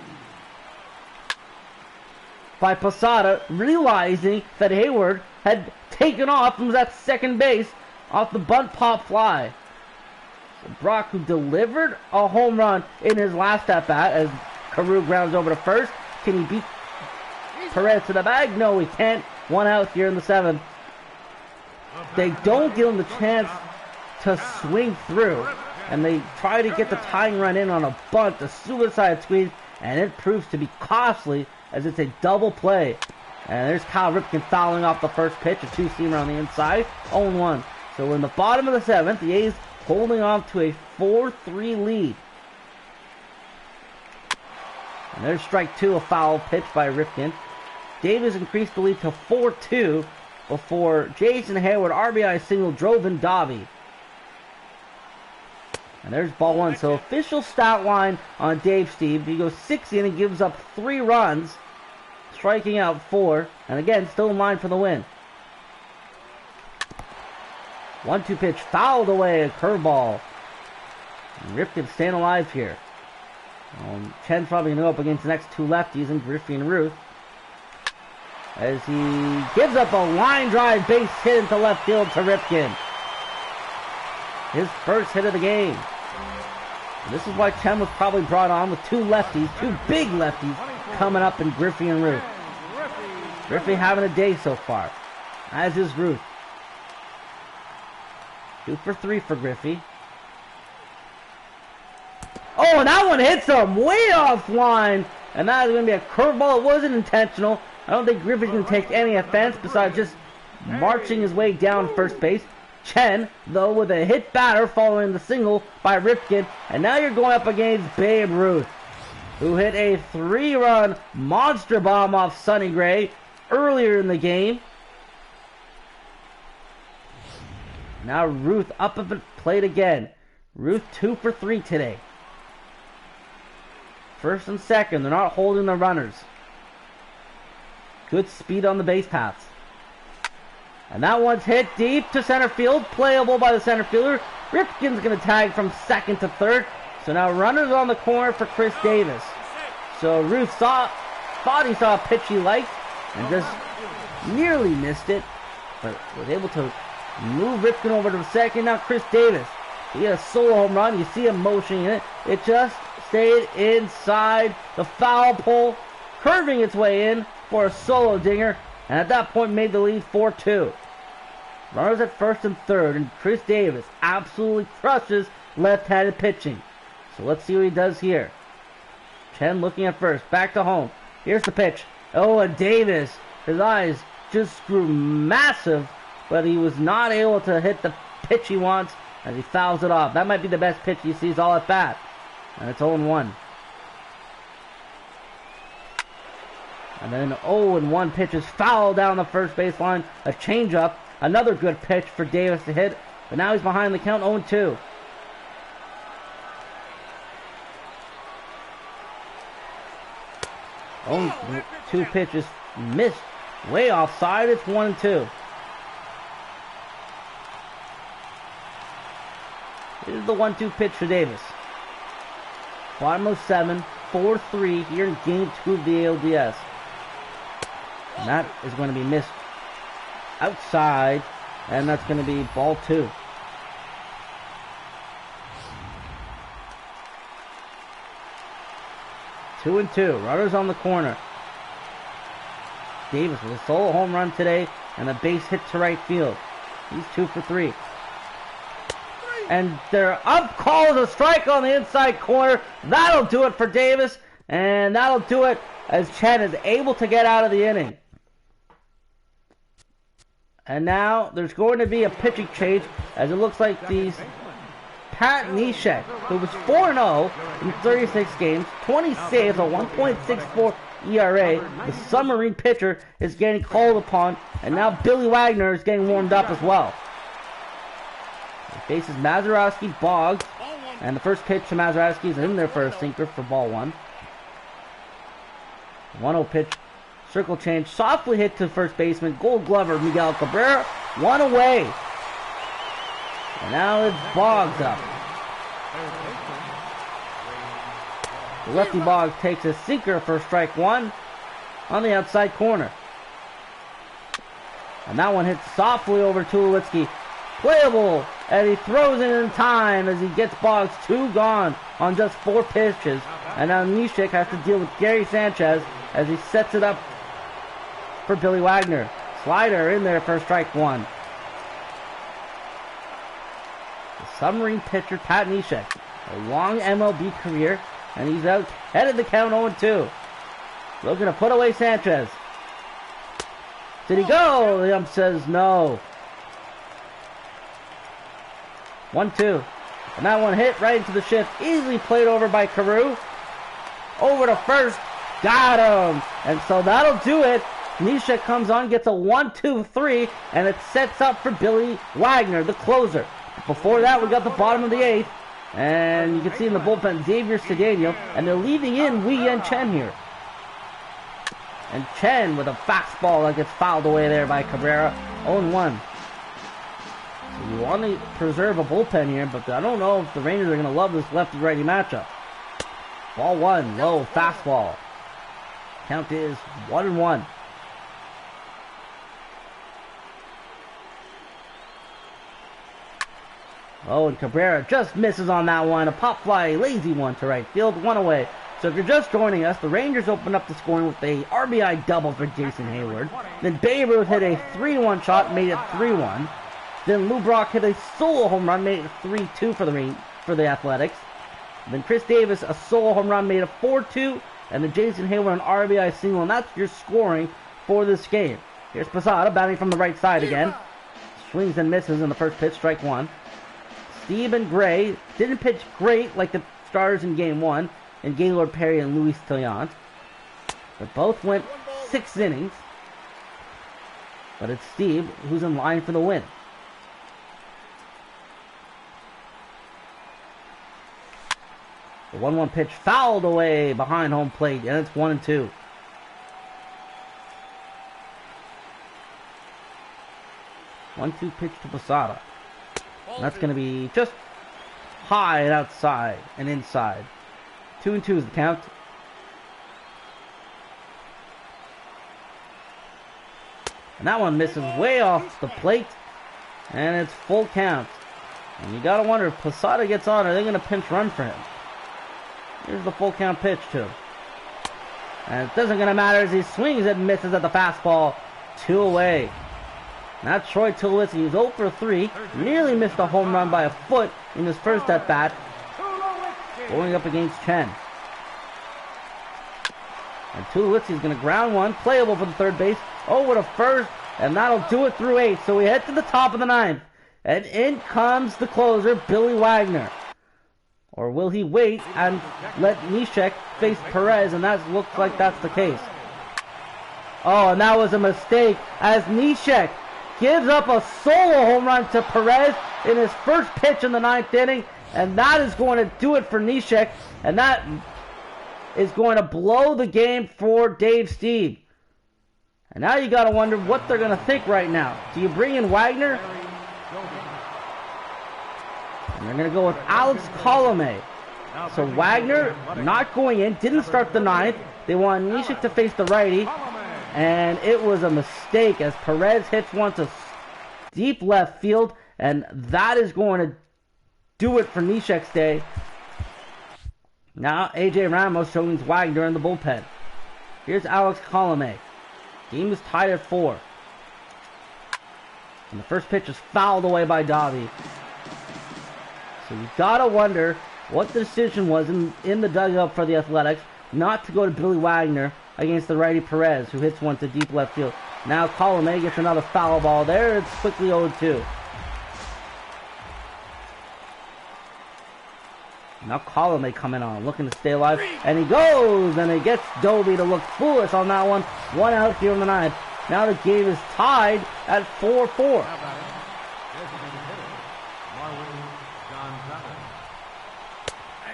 A: by Posada, realizing that Hayward had taken off and was at second base off the bunt pop fly. So Brock, who delivered a home run in his last at-bat as Carew grounds over to first. Can he beat Perez to the bag? No, he can't. 1 out here in the 7th. They don't give him the chance to swing through. And they try to get the tying run in on a bunt, a suicide squeeze, and it proves to be costly as it's a double play. And there's Kyle Ripken fouling off the first pitch, a two-seamer on the inside, 0-1. So we're in the bottom of the 7th, the A's holding on to a 4-3 lead. And there's strike two, a foul pitch by Ripken. Davis increased the lead to 4-2 before Jason Hayward RBI single drove in Davi. And there's ball one. So official stat line on Dave Steve. He goes 6 and gives up 3 runs, striking out 4. And again, still in line for the win. 1-2 pitch fouled away, a curveball. Ripken staying alive here. Chen's probably going to go up against the next 2 lefties in Griffey and Ruth. As he gives up a line drive base hit into left field to Ripken. His first hit of the game. And this is why Chen was probably brought on with 2 lefties, 2 big lefties coming up in Griffey and Ruth. Griffey having a day so far, as is Ruth. 2 for 3 for Griffey. Oh, and that one hits him way offline. And that is going to be a curveball. It wasn't intentional. I don't think Griffey's going to take any offense besides just marching his way down first base. Chen, though, with a hit batter following the single by Ripken. And now you're going up against Babe Ruth, who hit a 3-run monster bomb off Sonny Gray earlier in the game. Now Ruth up at the plate again. Ruth 2 for 3 today. First and second, they're not holding the runners. Good speed on the base paths. And that one's hit deep to center field. Playable by the center fielder. Ripken's going to tag from second to third. So now runners on the corner for Chris Davis. So Ruth thought he saw a pitch he liked and just nearly missed it. But was able to move Ripken over to second. Now Chris Davis. He had a solo home run. You see him motioning it. It just stayed inside the foul pole, curving its way in for a solo dinger. And at that point made the lead 4-2. Runners at first and third, and Chris Davis absolutely crushes left-handed pitching. So let's see what he does here. Chen looking at first, back to home. Here's the pitch. Oh, and Davis, his eyes just grew massive, but he was not able to hit the pitch he wants as he fouls it off. That might be the best pitch he sees all at bat. And it's 0-1. And then 0-1 pitch is fouled down the first baseline. A changeup. Another good pitch for Davis to hit. But now he's behind the count, 0-2. Oh, 2 pitches missed. Way offside. It's 1-2. This is the 1-2 pitch for Davis. Bottom of 7, 4-3 here in Game 2 of the ALDS. And that is going to be missed outside and that's going to be ball 2. Two and 2. Runners on the corner. Davis with a solo home run today and a base hit to right field. He's 2 for 3. And they're up, calls a strike on the inside corner. That'll do it for Davis, and that'll do it as Chen is able to get out of the inning. And now there's going to be a pitching change, as it looks like these Pat Neshek, who was 4-0 in 36 games, 20 saves, a 1.64 ERA. The submarine pitcher is getting called upon, and now Billy Wagner is getting warmed up as well. He faces Mazeroski, Boggs, and the first pitch to Mazeroski is in there for a sinker for ball 1. 1-0 pitch, circle change, softly hit to first baseman, Gold Glover Miguel Cabrera, 1 away. And now it's Boggs up. The lefty Boggs takes a sinker for strike 1 on the outside corner. And that one hits softly over Tulowitzki. Playable, and he throws it in time as he gets Boggs 2 gone on just 4 pitches. And now Neshek has to deal with Gary Sanchez as he sets it up for Billy Wagner. Slider in there for strike 1. The submarine pitcher, Pat Neshek, a long MLB career, and he's out, headed the count 0-2. Looking to put away Sanchez. Did he go? The ump says no. 1-2. And that one hit right into the shift. Easily played over by Carew. Over to first. Got him. And so that'll do it. Neshek comes on, gets a 1-2-3, and it sets up for Billy Wagner, the closer. Before that, we got the bottom of the 8th. And you can see in the bullpen, Xavier Cedeno. And they're leaving in Wei Yen Chen here. And Chen with a fastball that gets fouled away there by Cabrera. 0-1. So you want to preserve a bullpen here, but I don't know if the Rangers are going to love this lefty-righty matchup. Ball 1, low, fastball. Count is 1-1. Oh, and Cabrera just misses on that one. A pop fly, lazy one to right field, 1 away. So if you're just joining us, the Rangers opened up the scoring with a RBI double for Jason Hayward. Then Babe Ruth hit a 3-1 shot, made it 3-1. Then Lou Brock hit a solo home run, made it 3-2 for the Athletics. Then Chris Davis, a solo home run, made it 4-2. And then Jason Hayward, an RBI single. And that's your scoring for this game. Here's Posada batting from the right side again. Swings and misses in the first pitch, strike 1. Stephen Gray didn't pitch great like the starters in Game 1, and Gaylord Perry and Luis Tillant. But both went 6 innings. But it's Steve who's in line for the win. The 1-1 pitch fouled away behind home plate, and it's 1-2. One-two pitch to Posada. And that's going to be just high and outside and inside. 2-2 is the count. And that one misses way off the plate. And it's full count. And you got to wonder if Posada gets on, are they going to pinch run for him? Here's the full count pitch to him. And it doesn't going to matter as he swings and misses at the fastball. 2 away. Now Troy Tulowitzki, who's 0 for 3, nearly missed a home run by a foot in his first at-bat, going up against Chen. And Tulowitzki is going to ground one, playable for the third base, over to first, and that'll do it through 8. So we head to the top of the 9th, and in comes the closer, Billy Wagner. Or will he wait and let Neshek face Perez, and that looks like that's the case. Oh, and that was a mistake, as Neshek gives up a solo home run to Perez in his first pitch in the 9th inning. And that is going to do it for Neshek. And that is going to blow the game for Dave Stieb. And now you got to wonder what they're going to think right now. Do you bring in Wagner? And they're going to go with Alex Colomé. So Wagner not going in. Didn't start the 9th. They want Neshek to face the righty. And it was a mistake as Perez hits one to deep left field, and that is going to do it for Neshek's day. Now A.J. Ramos joins Wagner in the bullpen. Here's Alex Colomé. Game is tied at 4. And the first pitch is fouled away by Davi. So you gotta wonder what the decision was in the dugout for the Athletics not to go to Billy Wagner against the righty Perez, who hits one to deep left field. Now Colomé gets another foul ball there. It's quickly 0-2. Now Colomé coming on, looking to stay alive, and he goes, and he gets Doby to look foolish on that one. 1 out here in the 9th. Now the game is tied at 4-4.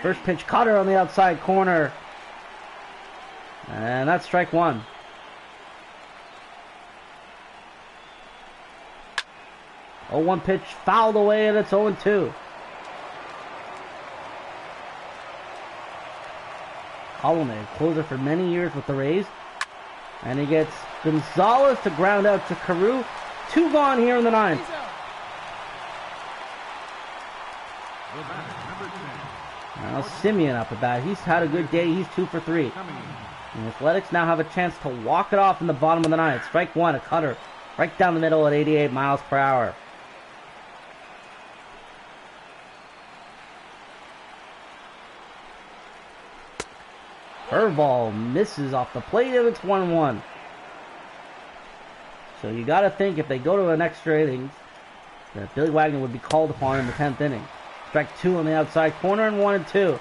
A: First pitch cutter on the outside corner, and that's strike 1. Oh, 1 pitch fouled away, and it's 0-2. Colomé, closer for many years with the Rays. And he gets Gonzalez to ground out to Carew. 2 gone here in the 9th. Now Simeon up at bat. He's had a good day. He's 2 for 3. And the Athletics now have a chance to walk it off in the bottom of the 9th. Strike 1, a cutter. Right down the middle at 88 miles per hour. Curveball misses off the plate, and it's 1-1. So you got to think if they go to an extra innings, that Billy Wagner would be called upon in the 10th inning. Strike 2 on the outside corner, and 1-2.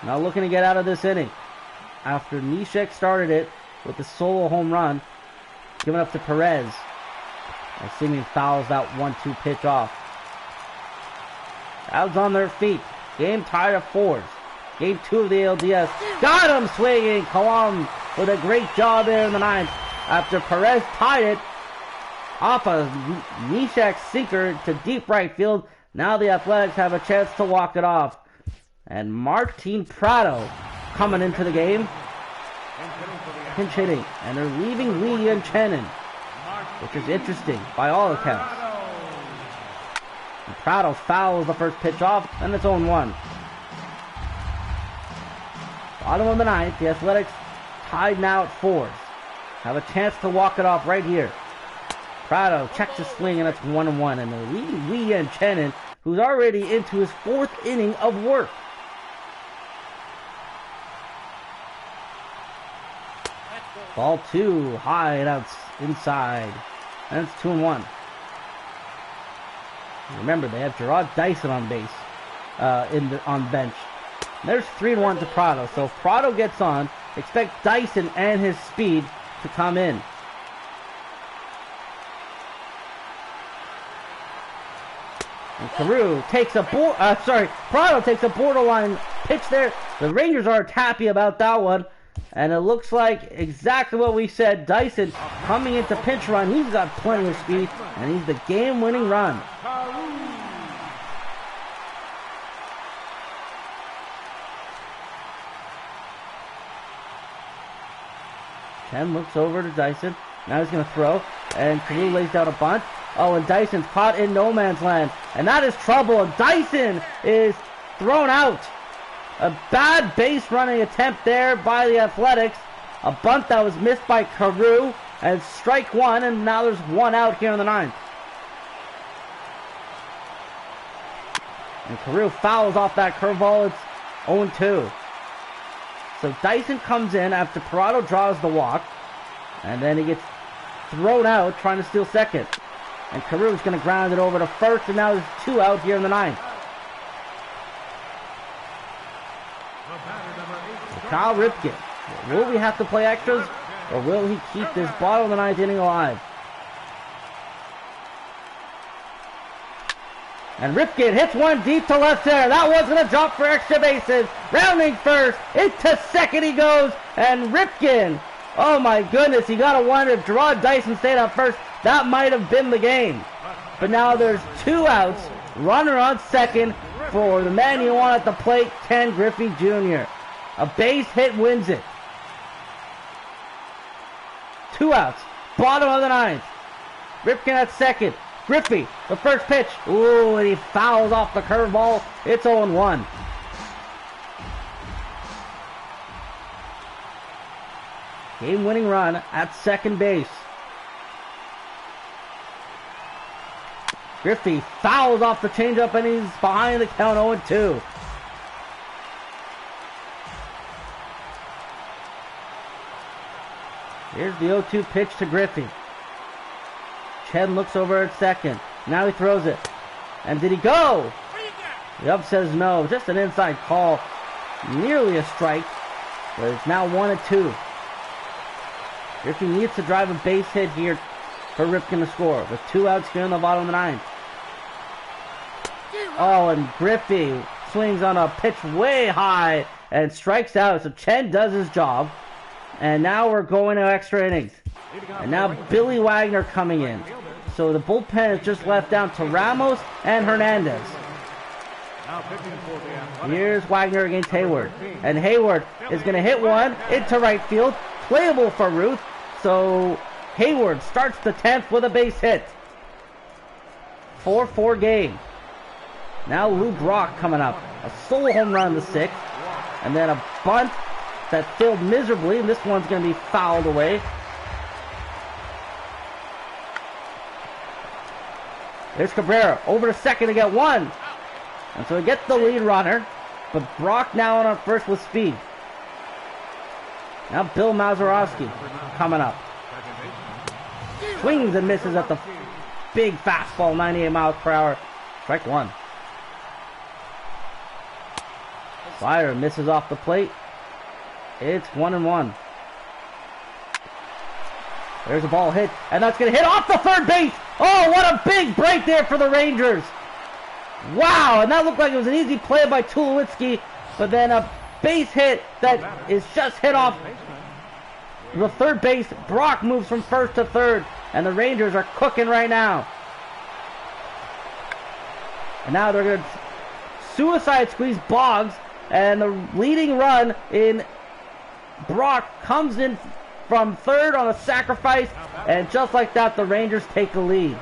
A: Now looking to get out of this inning. After Neshek started it with the solo home run, given up to Perez. As Simeon fouls that 1-2 pitch off. Crowds on their feet. Game tied at 4s. Game 2 of the ALDS. Got him swinging. Kalam with a great job there in the 9th. After Perez tied it off a Neshek sinker to deep right field. Now the Athletics have a chance to walk it off. And Martin Prado coming into the game. Pinch hitting. And they're leaving Lee and Chenin, which is interesting by all accounts. And Prado fouls the first pitch off, and it's 0-1. Bottom of the 9th, the Athletics tied now at 4s. Have a chance to walk it off right here. Prado checks his swing, and it's 1-1. And they're leading Lee and Chenin, who's already into his 4th inning of work. Ball 2, high and out inside. And it's 2-1. Remember, they have Gerard Dyson on base, on bench. There's 3-1 to Prado. So if Prado gets on, expect Dyson and his speed to come in. And Prado takes a borderline pitch there. The Rangers aren't happy about that one. And it looks like exactly what we said. Dyson coming into pinch run. He's got plenty of speed, and he's the game-winning run. Chen looks over to Dyson. Now he's going to throw. And Carew lays down a bunt. Oh, and Dyson's caught in no man's land. And that is trouble. And Dyson is thrown out. A bad base running attempt there by the Athletics. A bunt that was missed by Carew. And strike 1. And now there's 1 out here in the 9th. And Carew fouls off that curveball. It's 0-2. So Dyson comes in after Prado draws the walk. And then he gets thrown out trying to steal second. And Carew's going to ground it over to first. And now there's 2 out here in the 9th. So Kyle Ripken. Will we have to play extras? Or will he keep this bottom of the 9th inning alive? And Ripken hits one deep to left there. That wasn't a jump for extra bases. Rounding first. Into second he goes. And Ripken. Oh my goodness. You got to wonder if Gerard Dyson stayed on first. That might have been the game. But now there's 2 outs. Runner on second for the man you want at the plate, Ken Griffey Jr. A base hit wins it. 2 outs. Bottom of the 9th. Ripken at second. Griffey, the first pitch. Ooh, and he fouls off the curveball. It's 0-1. Game-winning run at second base. Griffey fouls off the changeup, and he's behind the count 0-2. Here's the 0-2 pitch to Griffey. Chen looks over at second. Now he throws it. And did he go? The ump says no. Just an inside call. Nearly a strike. But it's now 1-2. Griffey needs to drive a base hit here for Ripken to score. With 2 outs here in the bottom of the 9th. Oh, and Griffey swings on a pitch way high and strikes out. So Chen does his job. And now we're going to extra innings. And now Billy Wagner coming in. So the bullpen is just left down to Ramos and Hernandez. Here's Wagner against Hayward. And Hayward is going to hit one into right field. Playable for Ruth. So Hayward starts the 10th with a base hit. 4-4 game. Now Lou Brock coming up. A solo home run in the 6th. And then a bunt that failed miserably. And this one's going to be fouled away. There's Cabrera over to second to get one. And so we get the lead runner. But Brock now on first with speed. Now Bill Mazeroski coming up. Swings and misses at the big fastball, 98 miles per hour. Strike one. Slider misses off the plate. It's 1-1. There's a ball hit, and that's going to hit off the third base. Oh, what a big break there for the Rangers. Wow, and that looked like it was an easy play by Tulowitzki, but then a base hit that is just hit off the third base. Brock moves from first to third, and the Rangers are cooking right now. And now they're going to suicide squeeze Boggs, and the leading run in Brock comes in from third on a sacrifice, and just like that, the Rangers take the lead.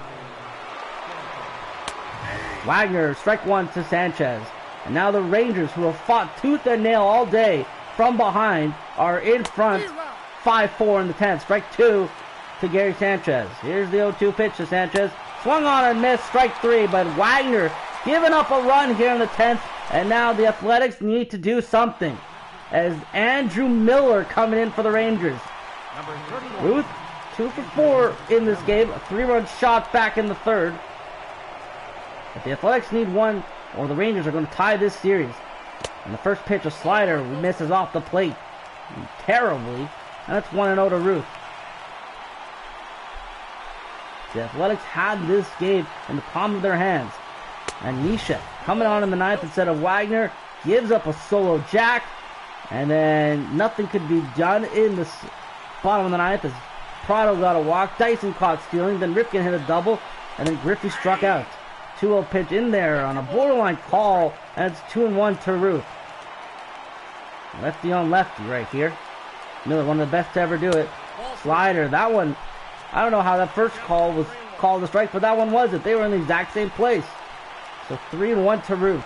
A: Wagner, strike one to Sanchez. And now the Rangers, who have fought tooth and nail all day from behind, are in front 5-4 in the 10th. Strike two to Gary Sanchez. Here's the 0-2 pitch to Sanchez. Swung on and missed, strike three, but Wagner giving up a run here in the 10th, and now the Athletics need to do something. As Andrew Miller coming in for the Rangers. Ruth, 2 for 4 in this game. A 3-run shot back in the third. But the Athletics need one, or the Rangers are going to tie this series. And the first pitch, a slider, misses off the plate terribly. And it's 1-0 to Ruth. The Athletics had this game in the palm of their hands. And Nisha coming on in the 9th instead of Wagner. Gives up a solo jack. And then nothing could be done in the bottom of the 9th as Prado got a walk. Dyson caught stealing. Then Ripken hit a double. And then Griffey struck out. 2-0 pitch in there on a borderline call. And it's 2-1 to Ruth. Lefty on lefty right here. Miller, one of the best to ever do it. Slider. That one, I don't know how that first call was called a strike, but that one wasn't. They were in the exact same place. So 3-1 to Ruth.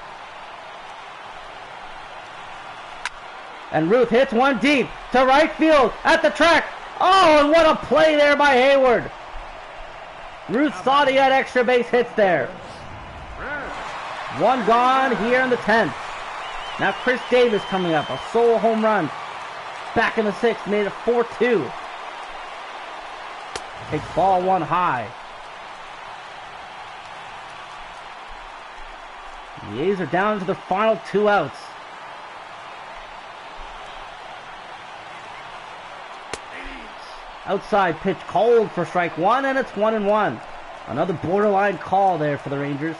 A: And Ruth hits one deep to right field at the track. Oh, and what a play there by Hayward. Ruth thought he had extra base hits there. One gone here in the 10th. Now Chris Davis coming up. A solo home run. Back in the 6th. Made it 4-2. Takes ball one high. The A's are down to the final 2 outs. Outside pitch cold for strike one, and it's 1-1. Another borderline call there for the Rangers.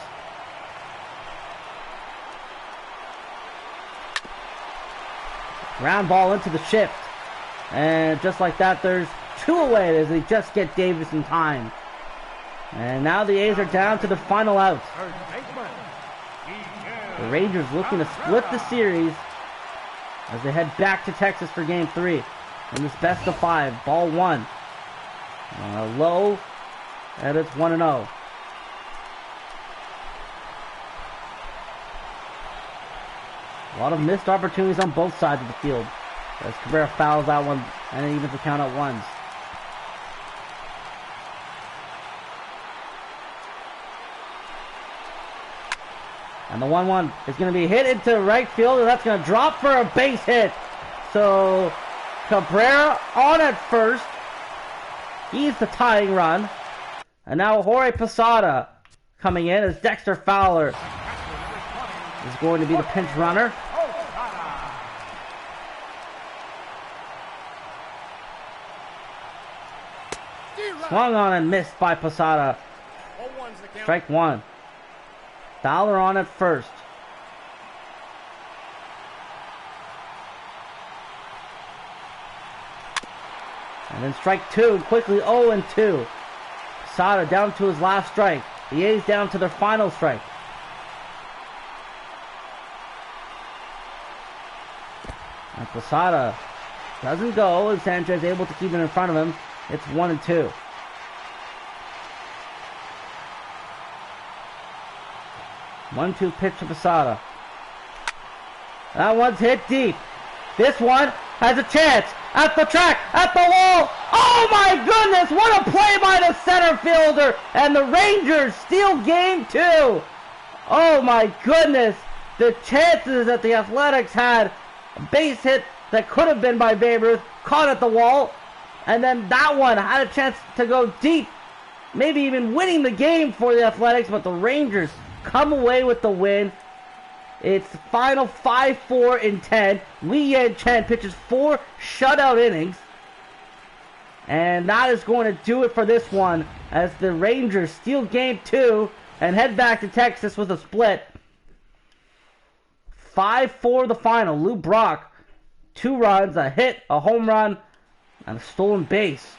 A: Ground ball into the shift. And just like that, there's 2 away as they just get Davis in time. And now the A's are down to the final out. The Rangers looking to split the series as they head back to Texas for Game 3 in this best of 5. Ball 1. Low, and it's 1-0. A lot of missed opportunities on both sides of the field. As Cabrera fouls that one and it evens the count at ones. And the 1-1 is going to be hit into right field, and that's going to drop for a base hit. So Cabrera on at first. He's the tying run. And now Jorge Posada coming in as Dexter Fowler is going to be the pinch runner. Swung on and missed by Posada. Strike one. Fowler on at first. And then strike two, quickly 0-2. Posada down to his last strike. The A's down to their final strike. And Posada doesn't go, and Sanchez able to keep it in front of him. It's 1-2. One-two pitch to Posada. That one's hit deep. This one has a chance. At the track, at the wall. Oh my goodness, what a play by the center fielder. And the Rangers steal game two. Oh my goodness. The chances that the Athletics had. A base hit that could have been by Babe Ruth. Caught at the wall. And then that one had a chance to go deep. Maybe even winning the game for the Athletics. But the Rangers come away with the win. It's final 5-4-10. Wei Yan Chen pitches 4 shutout innings. And that is going to do it for this one as the Rangers steal game 2 and head back to Texas with a split. 5-4 the final. Lou Brock, 2 runs, a hit, a home run, and a stolen base.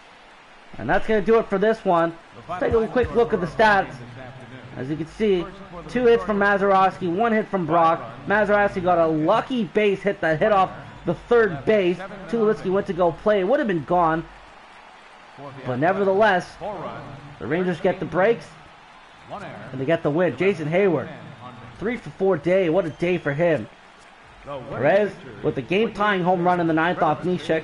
A: And that's going to do it for this one. Let's take a quick look at the stats. As you can see, 2 hits from Mazeroski, 1 hit from Brock. Mazeroski got a lucky base hit that hit off the third base. Tulowitzki went to go play. It would have been gone. But nevertheless, the Rangers get the breaks, and they get the win. Jason Hayward, 3 for 4 day. What a day for him. Perez with the game-tying home run in the 9th off Nishek.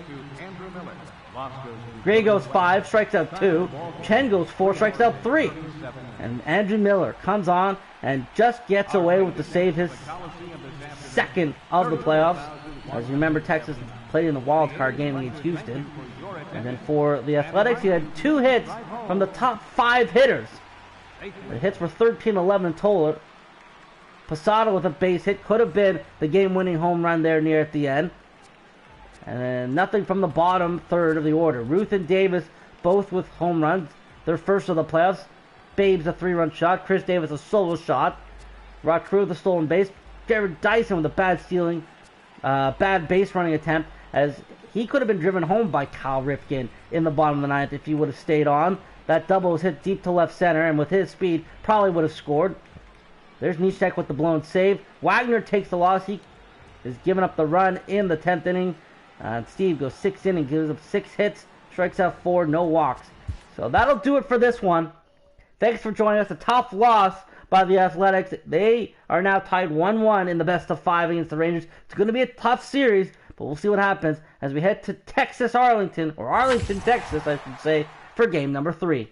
A: Gray goes 5, strikes out 2. Chen goes 4, strikes out 3. And Andrew Miller comes on and just gets away with to save his second of the playoffs. As you remember, Texas played in the wild card game against Houston. And then for the Athletics, he had 2 hits from the top 5 hitters. The hits were 13-11 in total. Posada with a base hit could have been the game-winning home run there near at the end. And then nothing from the bottom third of the order. Ruth and Davis both with home runs. Their first of the playoffs. Babe's a 3-run shot. Chris Davis a solo shot. Rock Crew with a stolen base. Jared Dyson with a bad base running attempt, as he could have been driven home by Kyle Ripken in the bottom of the 9th if he would have stayed on. That double was hit deep to left center, and with his speed, probably would have scored. There's Nishek with the blown save. Wagner takes the loss. He is giving up the run in the 10th inning. Steve goes 6 innings, gives up 6 hits, strikes out 4, no walks. So that'll do it for this one. Thanks for joining us. A tough loss by the Athletics. They are now tied 1-1 in the best of 5 against the Rangers. It's going to be a tough series, but we'll see what happens as we head to Arlington, Texas, I should say, for game number 3.